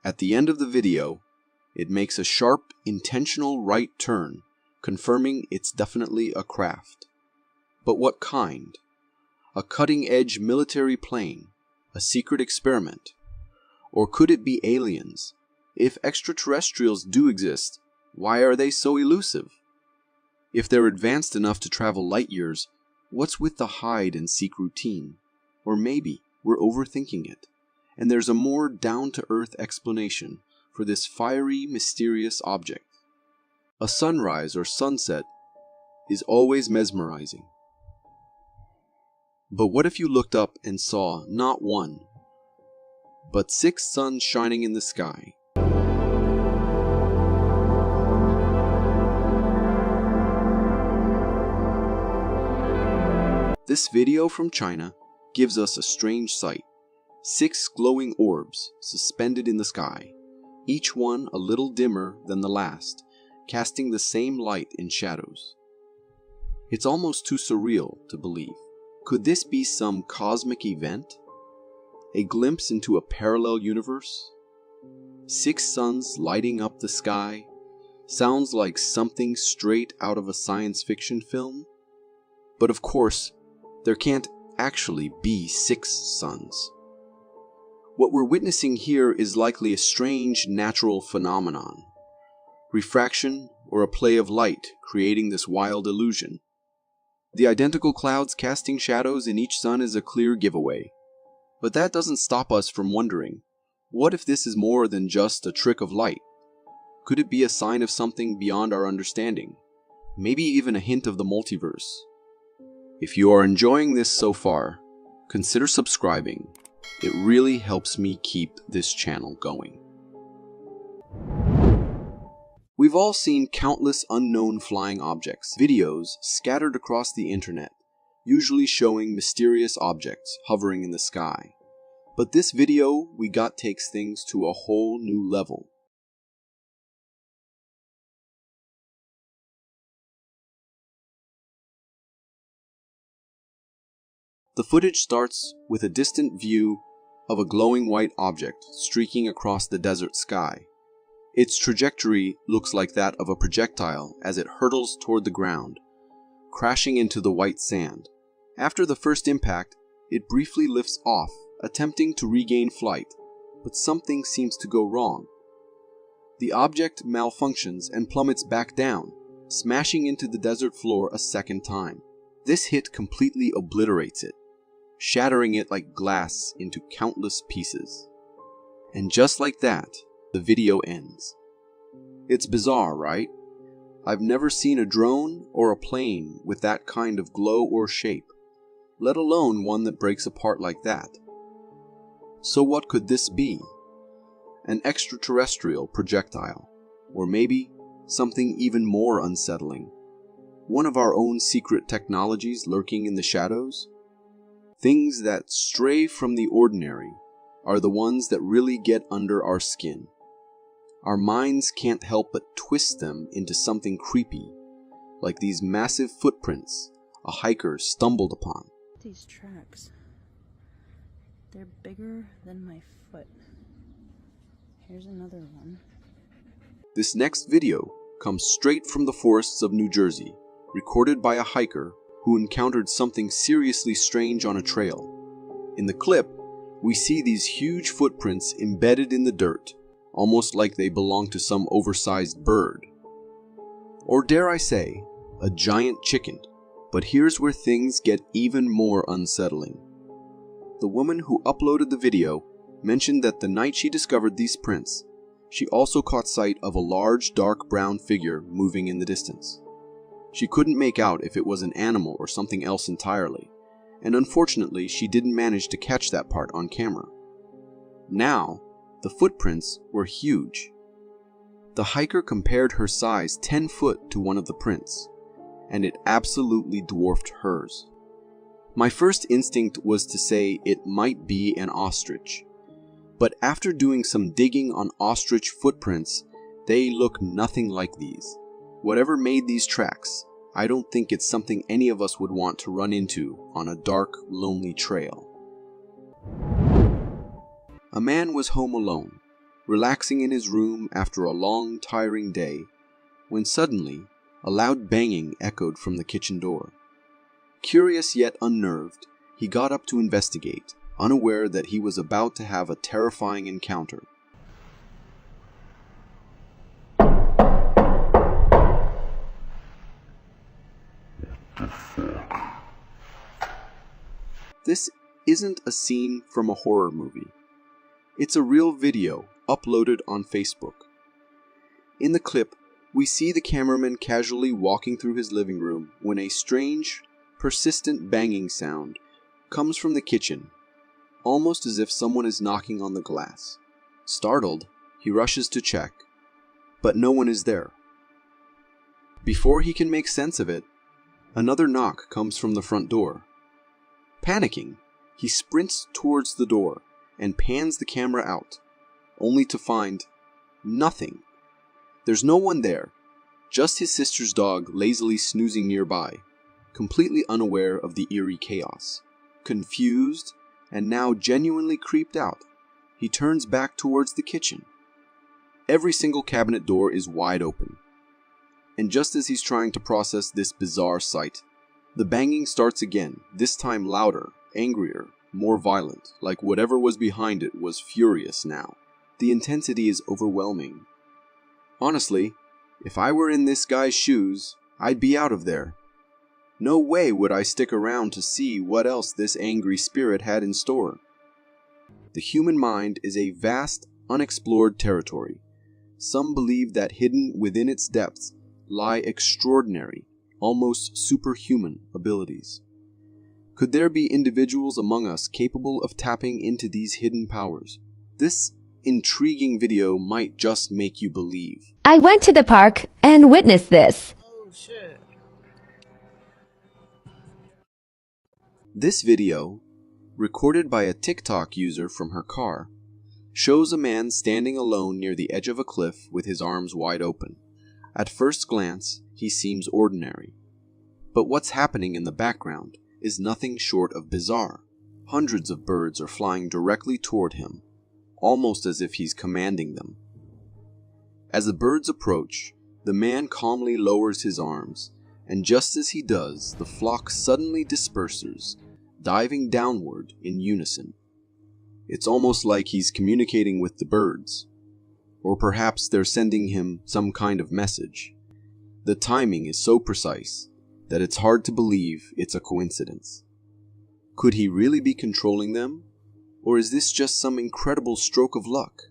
At the end of the video, it makes a sharp, intentional right turn, confirming it's definitely a craft. But what kind? A cutting-edge military plane? A secret experiment? Or could it be aliens? If extraterrestrials do exist, why are they so elusive? If they're advanced enough to travel light years, what's with the hide and seek routine? Or maybe we're overthinking it, and there's a more down-to-earth explanation for this fiery, mysterious object. A sunrise or sunset is always mesmerizing. But what if you looked up and saw not one, but 6 suns shining in the sky? This video from China gives us a strange sight. 6 glowing orbs suspended in the sky, each one a little dimmer than the last, casting the same light in shadows. It's almost too surreal to believe. Could this be some cosmic event? A glimpse into a parallel universe? 6 suns lighting up the sky? Sounds like something straight out of a science fiction film. But of course, there can't actually be 6 suns. What we're witnessing here is likely a strange natural phenomenon. Refraction or a play of light creating this wild illusion. The identical clouds casting shadows in each sun is a clear giveaway. But that doesn't stop us from wondering, what if this is more than just a trick of light? Could it be a sign of something beyond our understanding? Maybe even a hint of the multiverse? If you are enjoying this so far, consider subscribing. It really helps me keep this channel going. We've all seen countless unknown flying objects, videos scattered across the internet, usually showing mysterious objects hovering in the sky. But this video we got takes things to a whole new level. The footage starts with a distant view of a glowing white object streaking across the desert sky. Its trajectory looks like that of a projectile as it hurtles toward the ground, crashing into the white sand. After the first impact, it briefly lifts off, attempting to regain flight, but something seems to go wrong. The object malfunctions and plummets back down, smashing into the desert floor a second time. This hit completely obliterates it, shattering it like glass into countless pieces. And just like that, the video ends. It's bizarre, right? I've never seen a drone or a plane with that kind of glow or shape, let alone one that breaks apart like that. So what could this be? An extraterrestrial projectile, or maybe something even more unsettling. One of our own secret technologies lurking in the shadows? Things that stray from the ordinary are the ones that really get under our skin. Our minds can't help but twist them into something creepy, like these massive footprints a hiker stumbled upon. These tracks, they're bigger than my foot. Here's another one. This next video comes straight from the forests of New Jersey, recorded by a hiker who encountered something seriously strange on a trail. In the clip, we see these huge footprints embedded in the dirt, almost like they belong to some oversized bird. Or dare I say, a giant chicken. But here's where things get even more unsettling. The woman who uploaded the video mentioned that the night she discovered these prints, she also caught sight of a large dark brown figure moving in the distance. She couldn't make out if it was an animal or something else entirely, and unfortunately she didn't manage to catch that part on camera. Now, the footprints were huge. The hiker compared her size 10 foot to one of the prints, and it absolutely dwarfed hers. My first instinct was to say it might be an ostrich, But after doing some digging on ostrich footprints, they look nothing like these. Whatever made these tracks, I don't think it's something any of us would want to run into on a dark, lonely trail. A man was home alone, relaxing in his room after a long, tiring day, when suddenly a loud banging echoed from the kitchen door. Curious yet unnerved, he got up to investigate, unaware that he was about to have a terrifying encounter. This isn't a scene from a horror movie. It's a real video uploaded on Facebook. In the clip, we see the cameraman casually walking through his living room when a strange, persistent banging sound comes from the kitchen, almost as if someone is knocking on the glass. Startled, he rushes to check, but no one is there. Before he can make sense of it, another knock comes from the front door. Panicking, he sprints towards the door and pans the camera out, only to find nothing. There's no one there, just his sister's dog lazily snoozing nearby, completely unaware of the eerie chaos. Confused, and now genuinely creeped out, he turns back towards the kitchen. Every single cabinet door is wide open. And just as he's trying to process this bizarre sight, the banging starts again, this time louder, angrier, more violent, like whatever was behind it was furious now. The intensity is overwhelming. Honestly, if I were in this guy's shoes, I'd be out of there. No way would I stick around to see what else this angry spirit had in store. The human mind is a vast, unexplored territory. Some believe that hidden within its depths lie extraordinary, almost superhuman abilities. Could there be individuals among us capable of tapping into these hidden powers? This intriguing video might just make you believe. I went to the park and witnessed this. Oh shit. This video, recorded by a TikTok user from her car, shows a man standing alone near the edge of a cliff with his arms wide open. At first glance, he seems ordinary. But what's happening in the background is nothing short of bizarre. Hundreds of birds are flying directly toward him, almost as if he's commanding them. As the birds approach, the man calmly lowers his arms, and just as he does, the flock suddenly disperses, diving downward in unison. It's almost like he's communicating with the birds, or perhaps they're sending him some kind of message. The timing is so precise that it's hard to believe it's a coincidence. Could he really be controlling them, or is this just some incredible stroke of luck?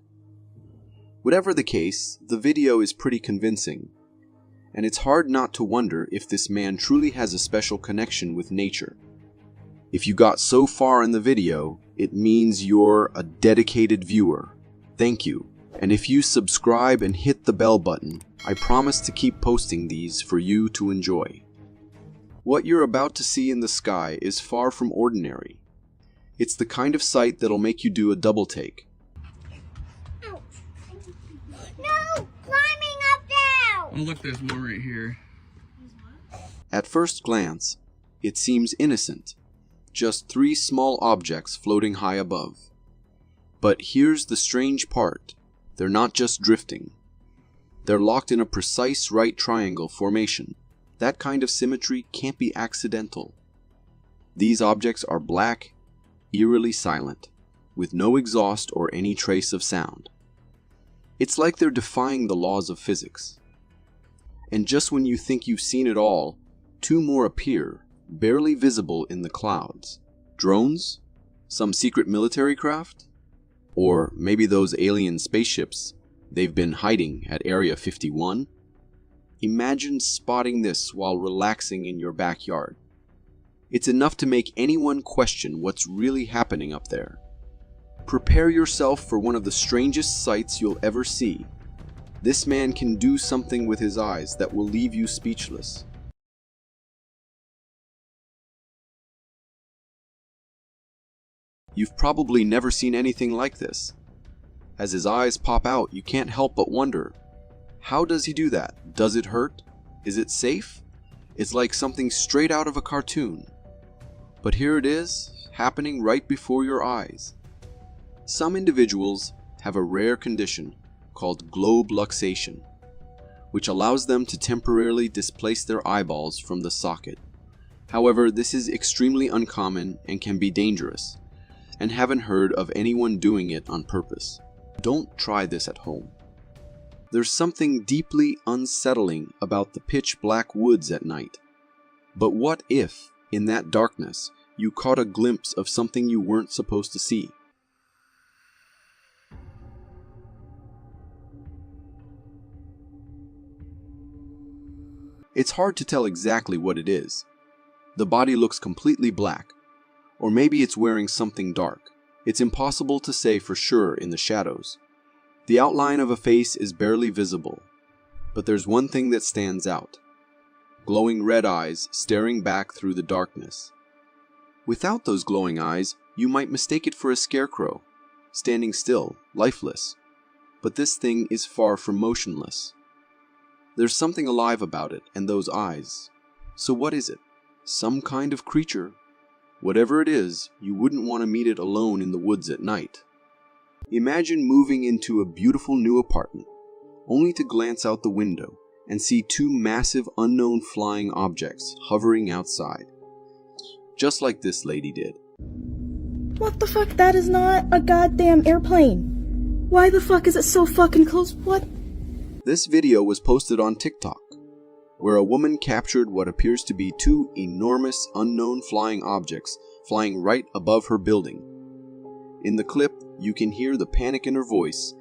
Whatever the case, the video is pretty convincing, and it's hard not to wonder if this man truly has a special connection with nature. If you got so far in the video, it means you're a dedicated viewer. Thank you. And if you subscribe and hit the bell button, I promise to keep posting these for you to enjoy. What you're about to see in the sky is far from ordinary. It's the kind of sight that'll make you do a double take. No! Climbing up now! Oh look, there's more right here. At first glance, it seems innocent. Just 3 small objects floating high above. But here's the strange part. They're not just drifting. They're locked in a precise right triangle formation. That kind of symmetry can't be accidental. These objects are black, eerily silent, with no exhaust or any trace of sound. It's like they're defying the laws of physics. And just when you think you've seen it all, 2 more appear, barely visible in the clouds. Drones? Some secret military craft? Or maybe those alien spaceships they've been hiding at Area 51? Imagine spotting this while relaxing in your backyard. It's enough to make anyone question what's really happening up there. Prepare yourself for one of the strangest sights you'll ever see. This man can do something with his eyes that will leave you speechless. You've probably never seen anything like this. As his eyes pop out, you can't help but wonder, how does he do that? Does it hurt? Is it safe? It's like something straight out of a cartoon. But here it is, happening right before your eyes. Some individuals have a rare condition called globe luxation, which allows them to temporarily displace their eyeballs from the socket. However, this is extremely uncommon and can be dangerous, and haven't heard of anyone doing it on purpose. Don't try this at home. There's something deeply unsettling about the pitch black woods at night. But what if, in that darkness, you caught a glimpse of something you weren't supposed to see? It's hard to tell exactly what it is. The body looks completely black, or maybe it's wearing something dark. It's impossible to say for sure in the shadows. The outline of a face is barely visible, but there's one thing that stands out. Glowing red eyes staring back through the darkness. Without those glowing eyes, you might mistake it for a scarecrow, standing still, lifeless. But this thing is far from motionless. There's something alive about it and those eyes. So what is it? Some kind of creature? Whatever it is, you wouldn't want to meet it alone in the woods at night. Imagine moving into a beautiful new apartment, only to glance out the window and see two massive unknown flying objects hovering outside. Just like this lady did. What the fuck? That is not a goddamn airplane. Why the fuck is it so fucking close? What? This video was posted on TikTok, where a woman captured what appears to be two enormous unknown flying objects flying right above her building. In the clip, you can hear the panic in her voice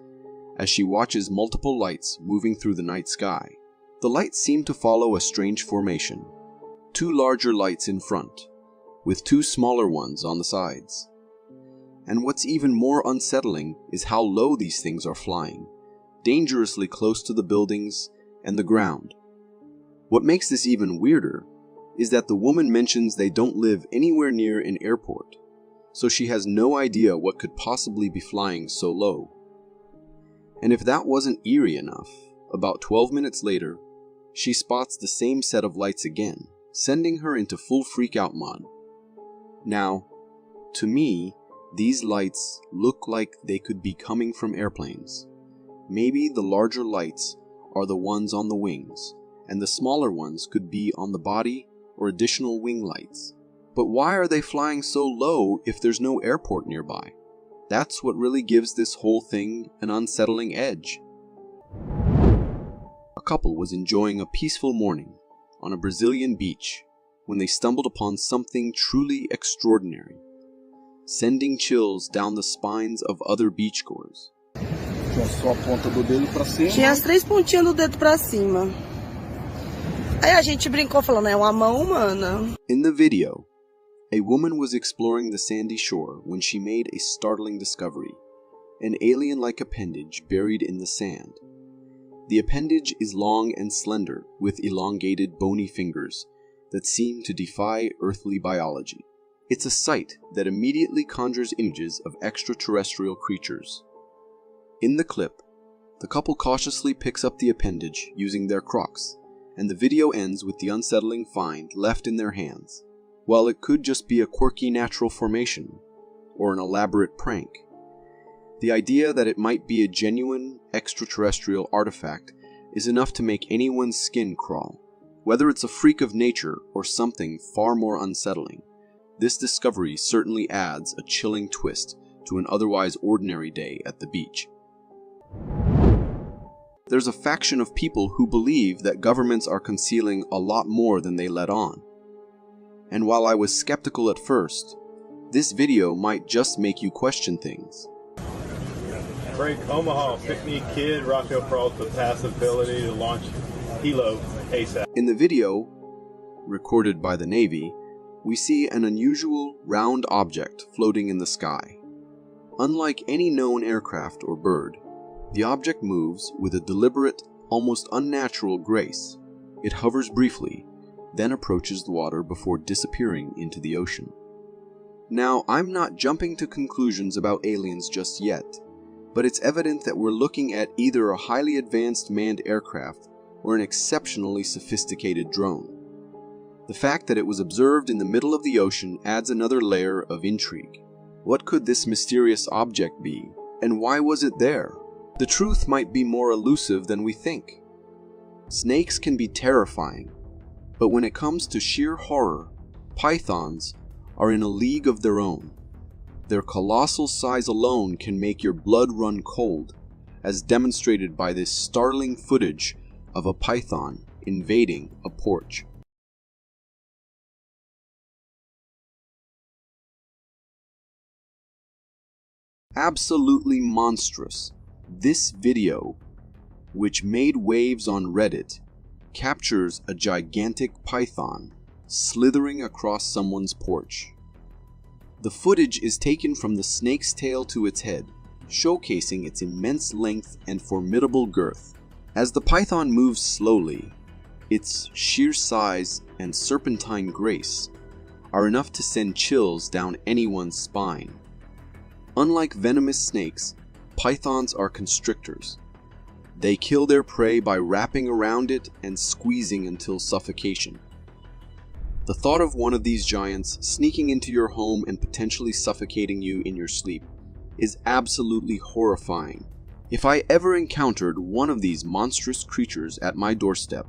as she watches multiple lights moving through the night sky. The lights seem to follow a strange formation. Two larger lights in front, with two smaller ones on the sides. And what's even more unsettling is how low these things are flying, dangerously close to the buildings and the ground. What makes this even weirder is that the woman mentions they don't live anywhere near an airport, so she has no idea what could possibly be flying so low. And if that wasn't eerie enough, about 12 minutes later, she spots the same set of lights again, sending her into full freak-out mode. Now, to me, these lights look like they could be coming from airplanes. Maybe the larger lights are the ones on the wings, and the smaller ones could be on the body or additional wing lights. But why are they flying so low if there's no airport nearby? That's what really gives this whole thing an unsettling edge. A couple was enjoying a peaceful morning on a Brazilian beach when they stumbled upon something truly extraordinary, sending chills down the spines of other beachgoers. Tinha as três pontinhas do dedo pra cima. Aí a gente brincou falando, é uma mão humana. In the video, a woman was exploring the sandy shore when she made a startling discovery, an alien-like appendage buried in the sand. The appendage is long and slender, with elongated bony fingers that seem to defy earthly biology. It's a sight that immediately conjures images of extraterrestrial creatures. In the clip, the couple cautiously picks up the appendage using their Crocs, and the video ends with the unsettling find left in their hands. While it could just be a quirky natural formation, or an elaborate prank, the idea that it might be a genuine extraterrestrial artifact is enough to make anyone's skin crawl. Whether it's a freak of nature or something far more unsettling, this discovery certainly adds a chilling twist to an otherwise ordinary day at the beach. There's a faction of people who believe that governments are concealing a lot more than they let on. And while I was skeptical at first, this video might just make you question things. Frank, Omaha, pick me a kid, Rocco Pearls with passive ability to launch helo ASAP. In the video, recorded by the Navy, we see an unusual round object floating in the sky. Unlike any known aircraft or bird, the object moves with a deliberate, almost unnatural grace. It hovers briefly, then approaches the water before disappearing into the ocean. Now, I'm not jumping to conclusions about aliens just yet, but it's evident that we're looking at either a highly advanced manned aircraft or an exceptionally sophisticated drone. The fact that it was observed in the middle of the ocean adds another layer of intrigue. What could this mysterious object be, and why was it there? The truth might be more elusive than we think. Snakes can be terrifying, but when it comes to sheer horror, pythons are in a league of their own. Their colossal size alone can make your blood run cold, as demonstrated by this startling footage of a python invading a porch. Absolutely monstrous. This video, which made waves on Reddit, captures a gigantic python slithering across someone's porch. The footage is taken from the snake's tail to its head, showcasing its immense length and formidable girth. As the python moves slowly, its sheer size and serpentine grace are enough to send chills down anyone's spine. Unlike venomous snakes, pythons are constrictors. They kill their prey by wrapping around it and squeezing until suffocation. The thought of one of these giants sneaking into your home and potentially suffocating you in your sleep is absolutely horrifying. If I ever encountered one of these monstrous creatures at my doorstep,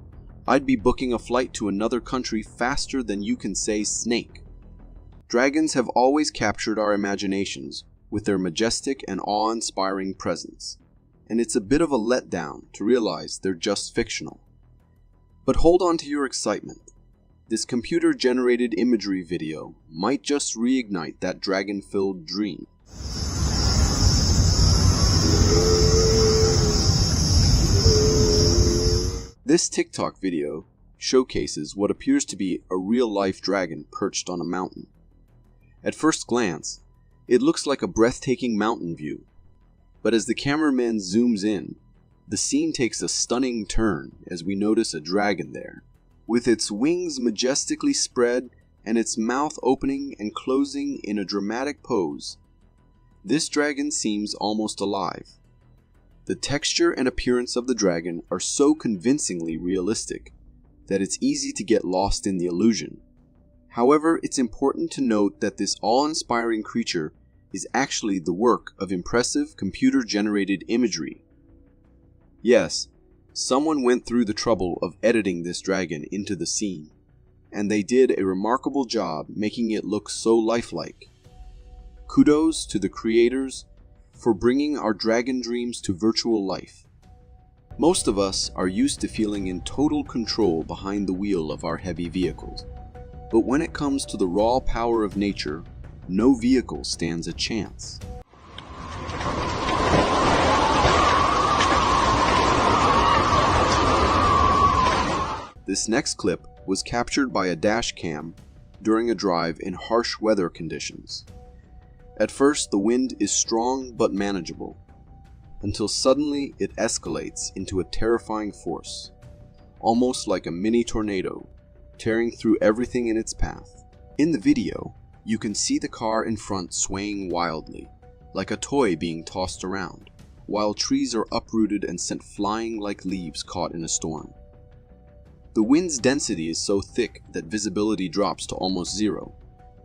I'd be booking a flight to another country faster than you can say snake. Dragons have always captured our imaginations with their majestic and awe-inspiring presence, and it's a bit of a letdown to realize they're just fictional. But hold on to your excitement. This computer-generated imagery video might just reignite that dragon-filled dream. This TikTok video showcases what appears to be a real-life dragon perched on a mountain. At first glance, it looks like a breathtaking mountain view, but as the cameraman zooms in, the scene takes a stunning turn as we notice a dragon there. With its wings majestically spread and its mouth opening and closing in a dramatic pose, this dragon seems almost alive. The texture and appearance of the dragon are so convincingly realistic that it's easy to get lost in the illusion. However, it's important to note that this awe-inspiring creature is actually the work of impressive computer-generated imagery. Yes, someone went through the trouble of editing this dragon into the scene, and they did a remarkable job making it look so lifelike. Kudos to the creators for bringing our dragon dreams to virtual life. Most of us are used to feeling in total control behind the wheel of our heavy vehicles, but when it comes to the raw power of nature, no vehicle stands a chance. This next clip was captured by a dash cam during a drive in harsh weather conditions. At first, the wind is strong but manageable, until suddenly it escalates into a terrifying force, almost like a mini tornado, tearing through everything in its path. In the video, you can see the car in front swaying wildly, like a toy being tossed around, while trees are uprooted and sent flying like leaves caught in a storm. The wind's density is so thick that visibility drops to almost zero,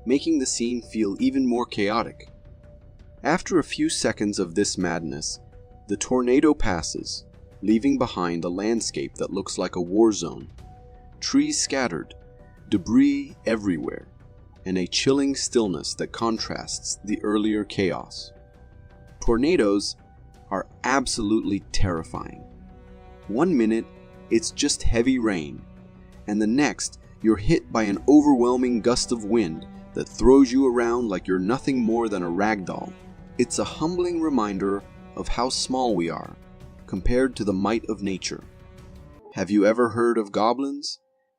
making the scene feel even more chaotic. After a few seconds of this madness, the tornado passes, leaving behind a landscape that looks like a war zone. Trees scattered, debris everywhere, and a chilling stillness that contrasts the earlier chaos. Tornadoes are absolutely terrifying. 1 minute, it's just heavy rain, and the next, you're hit by an overwhelming gust of wind that throws you around like you're nothing more than a rag doll. It's a humbling reminder of how small we are compared to the might of nature. Have you ever heard of goblins?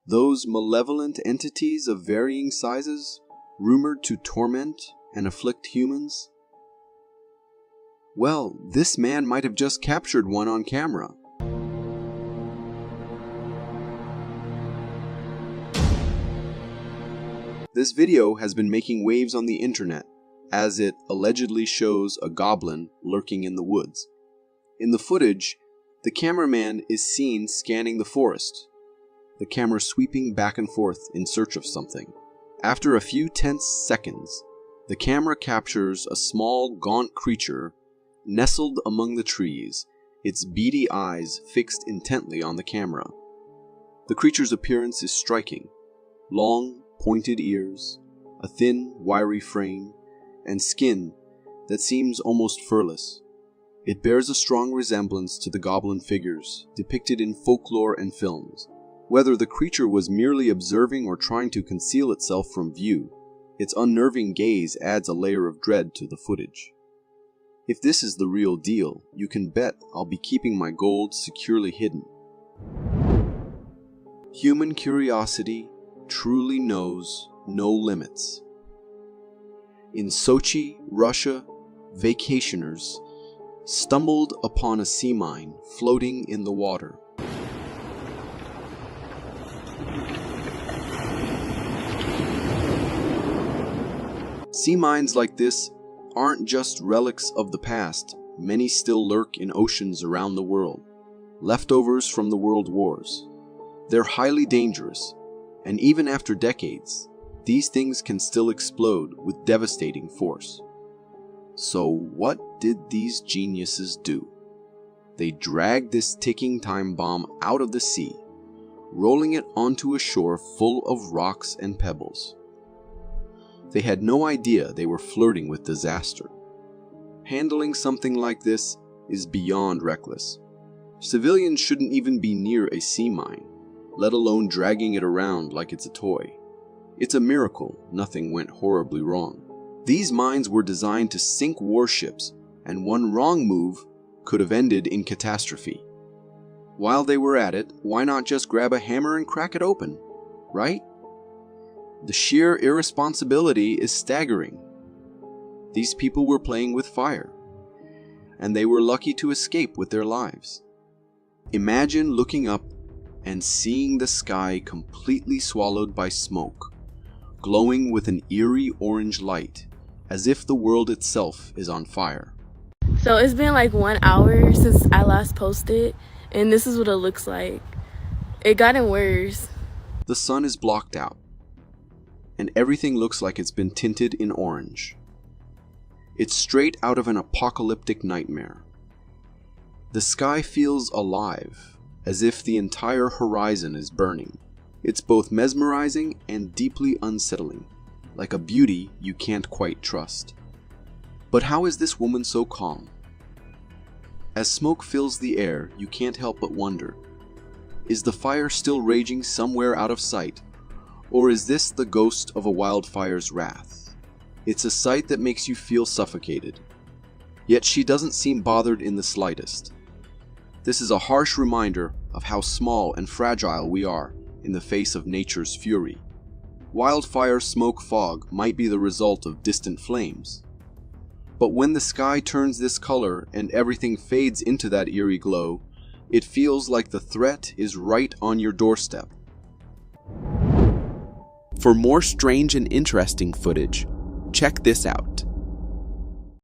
Those malevolent entities of varying sizes, rumored to torment and afflict humans? Well, this man might have just captured one on camera. This video has been making waves on the internet as it allegedly shows a goblin lurking in the woods. In the footage, the cameraman is seen scanning the forest, the camera sweeping back and forth in search of something. After a few tense seconds, the camera captures a small, gaunt creature nestled among the trees, its beady eyes fixed intently on the camera. The creature's appearance is striking. Long, pointed ears, a thin, wiry frame, and skin that seems almost furless. It bears a strong resemblance to the goblin figures depicted in folklore and films. Whether the creature was merely observing or trying to conceal itself from view, its unnerving gaze adds a layer of dread to the footage. If this is the real deal, you can bet I'll be keeping my gold securely hidden. Human curiosity truly knows no limits. In Sochi, Russia, vacationers stumbled upon a sea mine floating in the water. Sea mines like this aren't just relics of the past. Many still lurk in oceans around the world, leftovers from the world wars. They're highly dangerous, and even after decades, these things can still explode with devastating force. So what did these geniuses do? They dragged this ticking time bomb out of the sea, rolling it onto a shore full of rocks and pebbles. They had no idea they were flirting with disaster. Handling something like this is beyond reckless. Civilians shouldn't even be near a sea mine, let alone dragging it around like it's a toy. It's a miracle nothing went horribly wrong. These mines were designed to sink warships, and one wrong move could have ended in catastrophe. While they were at it, why not just grab a hammer and crack it open, right? The sheer irresponsibility is staggering. These people were playing with fire, and they were lucky to escape with their lives. Imagine looking up and seeing the sky completely swallowed by smoke, glowing with an eerie orange light, as if the world itself is on fire. So it's been like 1 hour since I last posted, and this is what it looks like. It gotten worse. The sun is blocked out, and everything looks like it's been tinted in orange. It's straight out of an apocalyptic nightmare. The sky feels alive, as if the entire horizon is burning. It's both mesmerizing and deeply unsettling, like a beauty you can't quite trust. But how is this woman so calm? As smoke fills the air, you can't help but wonder, is the fire still raging somewhere out of sight, or is this the ghost of a wildfire's wrath? It's a sight that makes you feel suffocated. Yet she doesn't seem bothered in the slightest. This is a harsh reminder of how small and fragile we are in the face of nature's fury. Wildfire smoke fog might be the result of distant flames. But when the sky turns this color and everything fades into that eerie glow, it feels like the threat is right on your doorstep. For more strange and interesting footage, check this out.